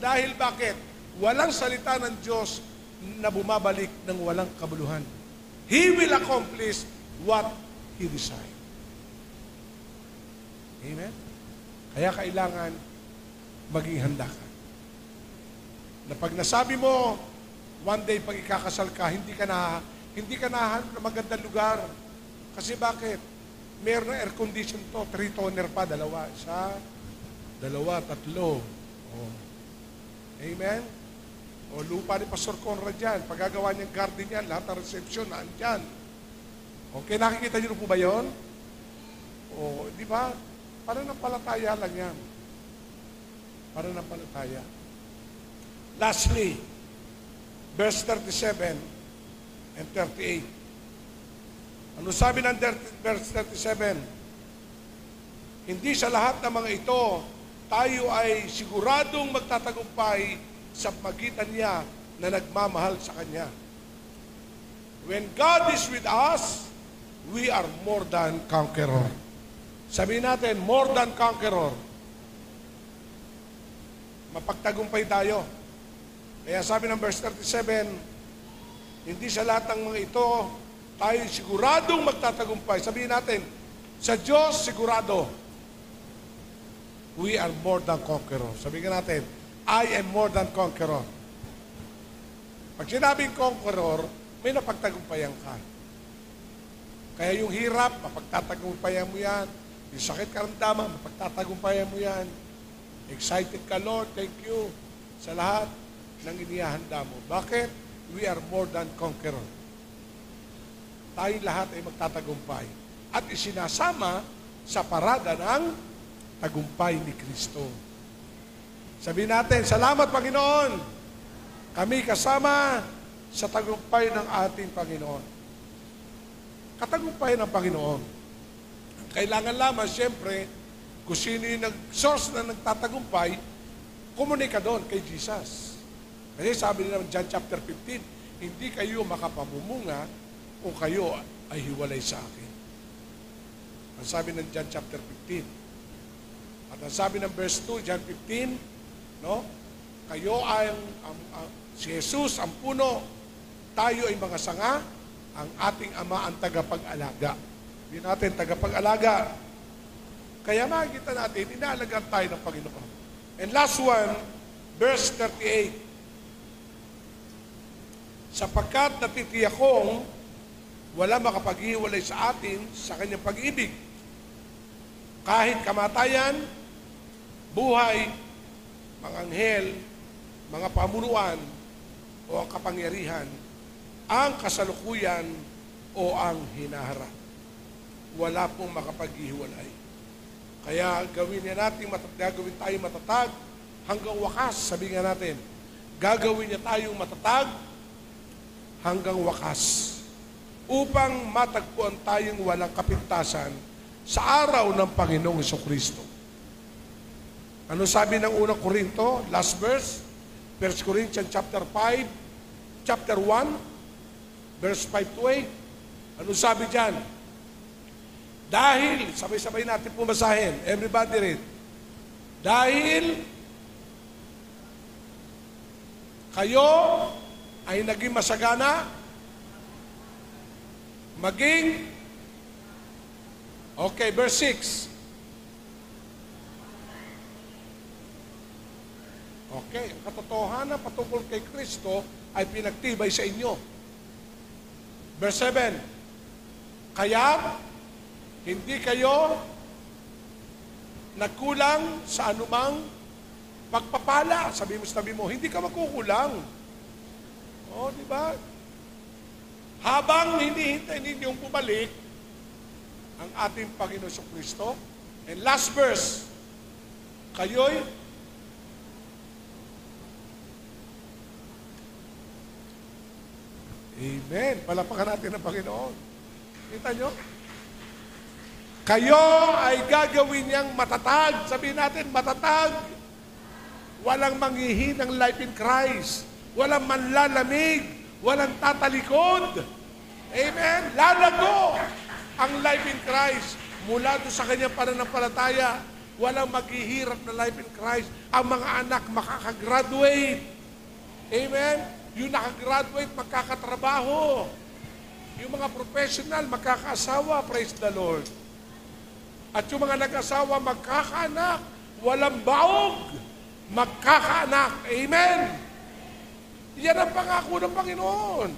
A: Dahil bakit? Walang salita ng Diyos na bumabalik ng walang kabuluhan. He will accomplish what He desired. Amen? Kaya kailangan maging handa ka. Na pag nasabi mo, one day pag ikakasal ka, hindi ka na hanap na magandang lugar. Kasi bakit? Meron na air condition to, 3-toner pa, 2. 1, 2, 3. Amen? Lupa ni Pastor Conrad dyan. Pagagawa niyang garden yan, lahat ng reception, naandyan. Okay, nakikita niyo po ba yun? Di ba? Para nampalataya lang yan. Para nampalataya. Lastly, verse 37 and 38. Ano sabi ng verse 37? Hindi sa lahat ng mga ito, tayo ay siguradong magtatagumpay sa pagitan niya na nagmamahal sa Kanya. When God is with us, we are more than conqueror. Sabihin natin, more than conqueror. Mapagtagumpay tayo. Kaya sabi ng verse 37, hindi sa lahat ng mga ito, tayo siguradong magtatagumpay. Sabihin natin, sa Diyos sigurado, we are more than conqueror. Sabihin natin, I am more than conqueror. Pag sinabing conqueror, may napagtagumpayan ka. Kaya yung hirap, mapagtatagumpayan mo yan. Yung sakit karamdaman, mapagtatagumpayan mo yan. Excited ka, Lord, thank you sa lahat ng inihahanda mo. Bakit? We are more than conqueror. Tayong lahat ay magtatagumpay. At isinasama sa parada ng tagumpay ni Kristo. Sabihin natin, salamat Panginoon. Kami kasama sa tagumpay ng ating Panginoon. Katagumpay ng Panginoon. Kailangan lamang, siyempre, kung sino yung source na nagtatagumpay, komunika doon kay Jesus. Kasi sabi nila ng John chapter 15, hindi kayo makapamumunga kung kayo ay hiwalay sa akin. Ang sabi ng John chapter 15. At ang sabi ng verse 2, John 15, no? Kayo ay si Jesus ang puno, tayo ay mga sanga, ang ating Ama ang tagapag-alaga. Hindi natin tagapag-alaga. Kaya makikita natin, inaalagaan tayo ng Panginoon. And last one, verse 38. Sapagkat natitiyak kong wala makapaghiwalay sa atin sa kanyang pag-ibig. Kahit kamatayan, buhay, mga anghel, mga pamunuan, o ang kapangyarihan, ang kasalukuyan o ang hinaharap. Wala pong makapaghiwalay. Kaya gawin tayo matatag hanggang wakas. Sabi nga natin, gagawin niya tayong matatag hanggang wakas upang matagpuan tayong walang kapintasan sa araw ng Panginoong Jesucristo. Ano sabi ng unang Korinto, last verse, 1 Corinthians chapter 5, chapter 1, verse 5 to 8. Ano sabi dyan? Dahil, sabay-sabay natin pumasahin, everybody read. Dahil kayo ay naging masagana, okay, verse 6. Okay, ang katotohanan patungkol kay Kristo ay pinagtibay sa inyo. Verse 7. Kaya, hindi kayo nagkulang sa anumang pagpapala. Sabi mo, hindi ka makukulang. Di ba? Habang hinihintay ninyong bumalik ang ating Panginoon Kristo. And last verse, kayo'y Amen. Palapakan natin ang Panginoon. Kita nyo? Kayo ay gagawin niyang matatag. Sabihin natin, matatag. Walang manghihinang life in Christ. Walang manlalamig. Walang tatalikod. Amen. Lalago ang life in Christ. Mula doon sa kanyang pananampalataya, walang maghihirap na life in Christ. Ang mga anak makakagraduate. Amen. Yung nakagraduate, magkakatrabaho. Yung mga professional, magkakaasawa. Praise the Lord. At yung mga nag-asawa, magkakaanak. Walang baog. Magkakaanak. Amen. Yan ang pangako ng Panginoon.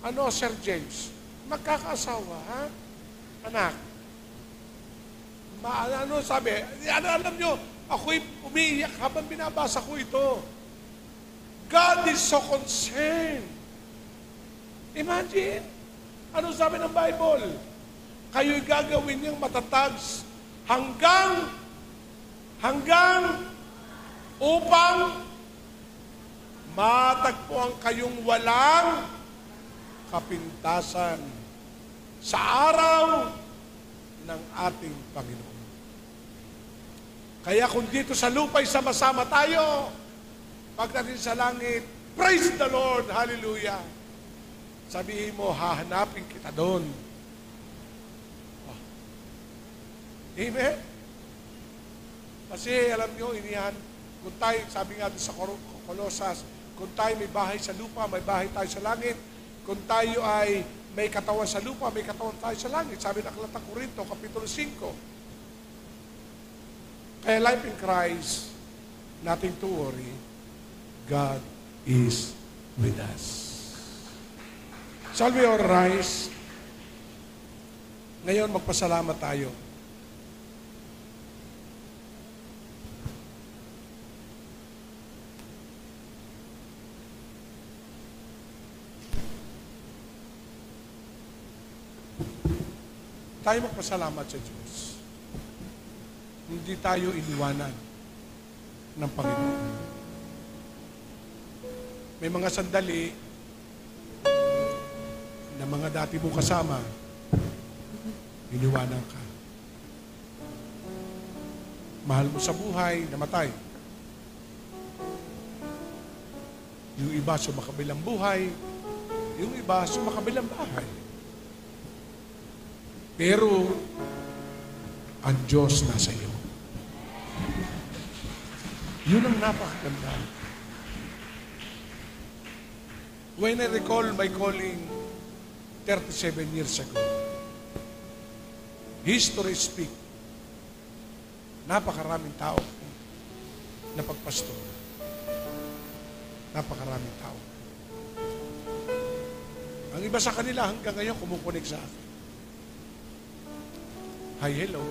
A: Ano, Sir James? Magkakaasawa, ha? Anak. Ano sabi? Alam nyo, ako'y umiiyak habang binabasa ko ito. God is so concerned. Imagine. Ano sabi ng Bible? Kayo'y gagawin niyang matatag hanggang upang matagpuan kayong walang kapintasan sa araw ng ating Panginoon. Kaya kung dito sa lupa'y sama-sama tayo, pagdating sa langit, praise the Lord, hallelujah. Sabihin mo, hahanapin kita doon. Oh. Amen? Kasi alam nyo, inihan, kung tayo, sabi nga sa Kolosas, kung tayo may bahay sa lupa, may bahay tayo sa langit. Kung tayo ay may katawan sa lupa, may katawan tayo sa langit. Sabi ng Aklat ng Korinto, Kapitulo 5. Kaya life in Christ, nothing to worry. God is with us. Shall we all rise? Ngayon, magpasalamat tayo. Tayo magpasalamat sa Diyos. Hindi tayo iniwanan ng Panginoon. May mga sandali na mga dati mo kasama, iniwanan ka. Mahal mo sa buhay, namatay. Yung iba sumakabilang buhay, yung iba sumakabilang bahay. Pero, ang Diyos nasa iyo. Yun ang napakaganda. When I recall my calling 37 years ago, history speak, napakaraming tao na pagpastor. Napakaraming tao. Ang iba sa kanila hanggang ngayon kumukunik sa akin. Hi, hello.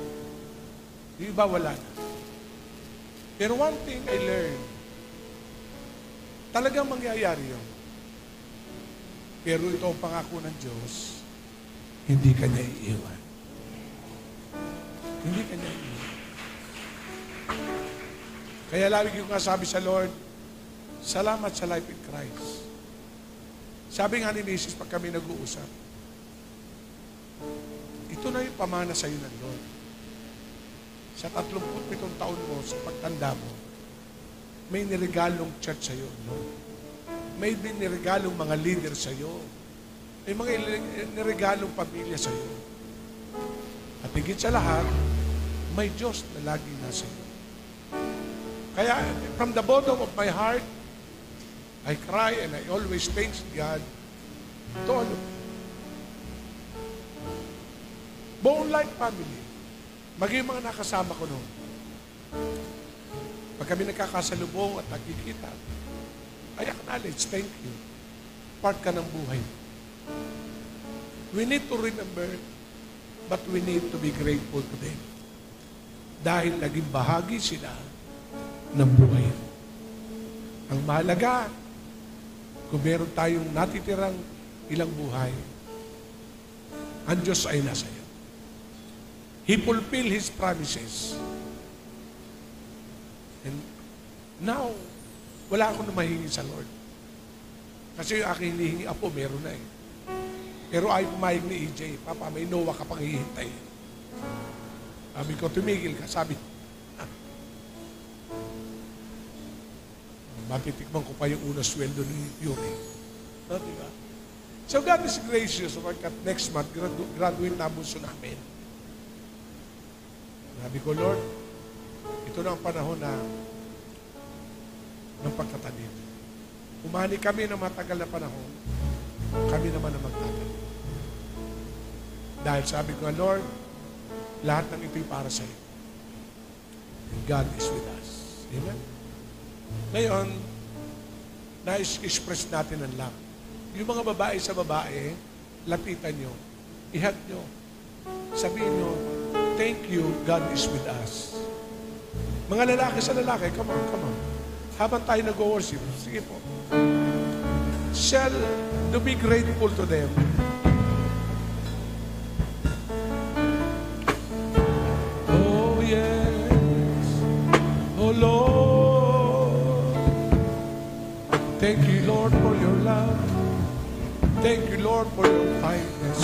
A: Yung iba wala na. Pero one thing I learned, talagang mangyayari yun. Pero ito ang pangako ng Diyos, hindi ka niya iiwan. Hindi ka niya iiwan. Kaya lagi ko nga sabi sa Lord, salamat sa life in Christ. Sabi nga ni Mrs. pag kami nag-uusap, ito na yung pamana sa iyo ng Lord. Sa 37 taon mo, sa pagtanda mo, may niregalong church sa iyo, Lord. May niregalong mga leader sa iyo. May mga niregalong pamilya sa iyo. At higit sa lahat, may Diyos na lagi nasa iyo. Kaya, from the bottom of my heart, I cry and I always thank God to all of you. Buong life family. Maging mga nakasama ko noon. Pag kami nagkakasalubong at nagkikita, I acknowledge, thank you. Part ka ng buhay. We need to remember, but we need to be grateful to them. Dahil naging bahagi sila ng buhay. Ang mahalaga, kung meron tayong natitirang ilang buhay, ang Diyos ay nasa iyo. He fulfilled His promises. And now, wala akong na mahingi sa Lord. Kasi yung aking hinihingi apo, meron na eh. Pero ay pumayag ni EJ, Papa, may Noah ka pang hihintay. Sabi ko, tumigil ka. Sabi, matitikman ko pa yung unang sweldo ni Yuri. No, diba? So God is gracious. At next month, graduate na ang bunso namin. Sabi ko, Lord, ito na ang panahon ng pagtatanim. Umani kami ng matagal na panahon, kami naman ang magtatanim. Dahil sabi ko, Lord, lahat ng ito'y para sa iyo. And God is with us. Amen? Ngayon, na-express natin ang love. Yung mga babae sa babae, lapitan nyo, ihag nyo, sabihin nyo, thank you, God is with us. Mga lalaki sa lalaki, come on, come on. Habang tayo nag-worship, sige po. Shall to be grateful to them. Oh yes, oh Lord. Thank you, Lord, for your love. Thank you, Lord, for your kindness.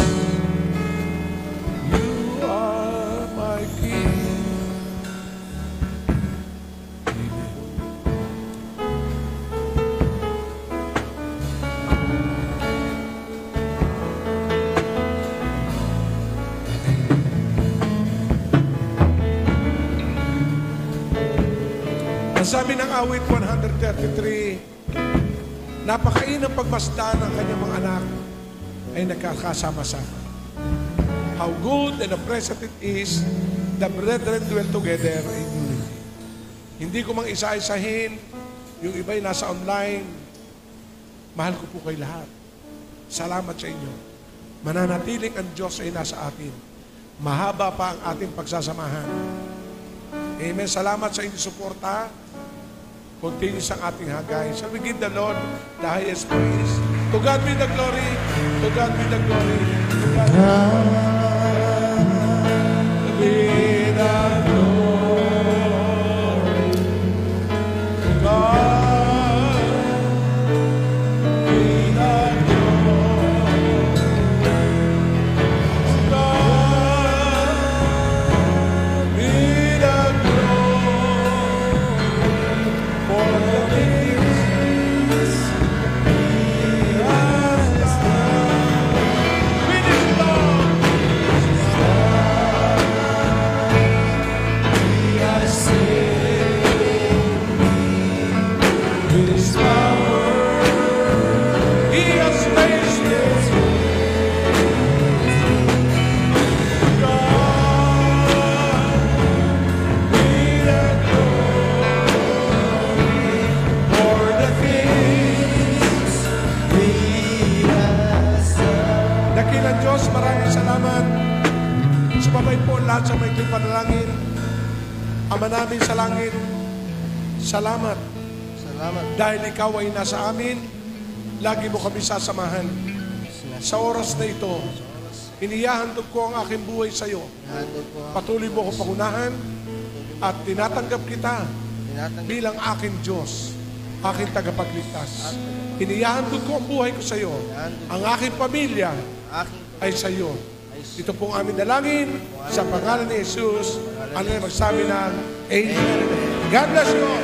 A: You are my King. Sabi ng awit 133, napakainang pagmasdan ng kanyang mga anak ay nagkakasama-sama. How good and pleasant it is the brethren dwell together in unity. Hindi ko mang isa-isahin, yung iba'y nasa online, mahal ko po kayo lahat. Salamat sa inyo. Mananatiling ang Diyos ay nasa atin. Mahaba pa ang ating pagsasamahan. Amen. Salamat sa inyong suporta. Continuous ang ating hagay. Shall we give the Lord the highest praise? To God be the glory. To God be the glory. To God be the glory. To God be the glory. To God be the Dakilang Diyos, maraming salamat. Sumabay po lahat sa may panalangin. Ama namin sa langit, salamat.
B: Salamat.
A: Dahil ikaw ay nasa amin, lagi mo kami sasamahan. Sa oras na ito, inihahandog ko ang aking buhay sa iyo. Patuloy mo akong pangunahan at tinatanggap kita bilang aking Diyos, aking tagapagligtas. Inihahandog ko ang buhay ko sa iyo. Ang aking pamilya ay sa iyo. Ito pong aming dalangin sa pangalan ni Jesus. Ano na magsabi ng Amen. God bless you all.